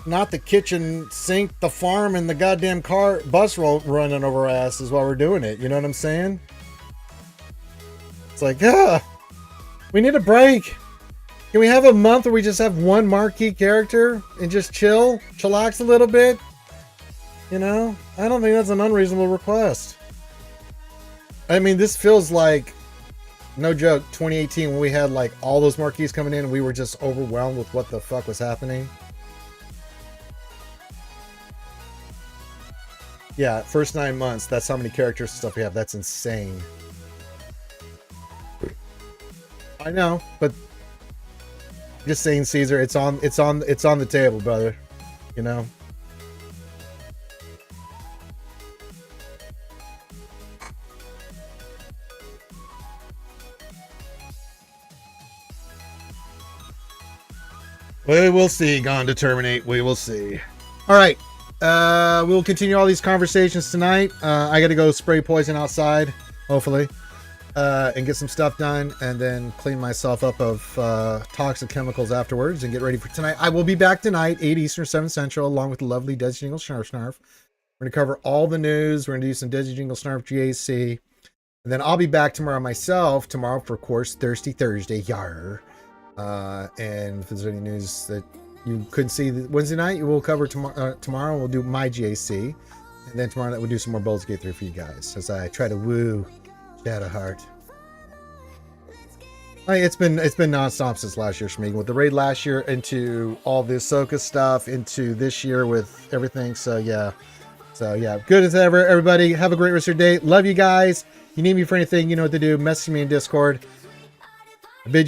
not the kitchen sink, the farm, and the goddamn bus running over our asses while we're doing it. You know what I'm saying? It's like, we need a break. Can we have a month where we just have one marquee character and just chillax a little bit? You know, I don't think that's an unreasonable request. I mean, this feels like, no joke, 2018 when we had like all those marquees coming in and we were just overwhelmed with what the fuck was happening. Yeah, first 9 months, that's how many characters and stuff we have. That's insane. I know, but just saying, Caesar, it's on the table, brother. You know? We will see, Gone to Terminate. We will see. All right. We'll continue all these conversations tonight. I got to go spray poison outside, hopefully. and get some stuff done, and then clean myself up of toxic chemicals afterwards and get ready for tonight. I will be back tonight, 8 Eastern, 7 Central, along with the lovely Desi Jingle Snarf Snarf. We're going to cover all the news. We're going to do some Desi Jingle Snarf GAC. And then I'll be back tomorrow myself. Tomorrow, for course, Thirsty Thursday. Yar. And if there's any news that you couldn't see Wednesday night, we'll cover tomorrow. Tomorrow we'll do my GAC. And then tomorrow night we'll do some more Baldur's Gate 3 for you guys as I try to woo Shadowheart. It's been nonstop since last year, Schmeagle. With the raid last year, into all the Ahsoka stuff, into this year with everything. So yeah. Good as ever, everybody. Have a great rest of your day. Love you guys. You need me for anything, you know what to do. Message me in Discord. I bid you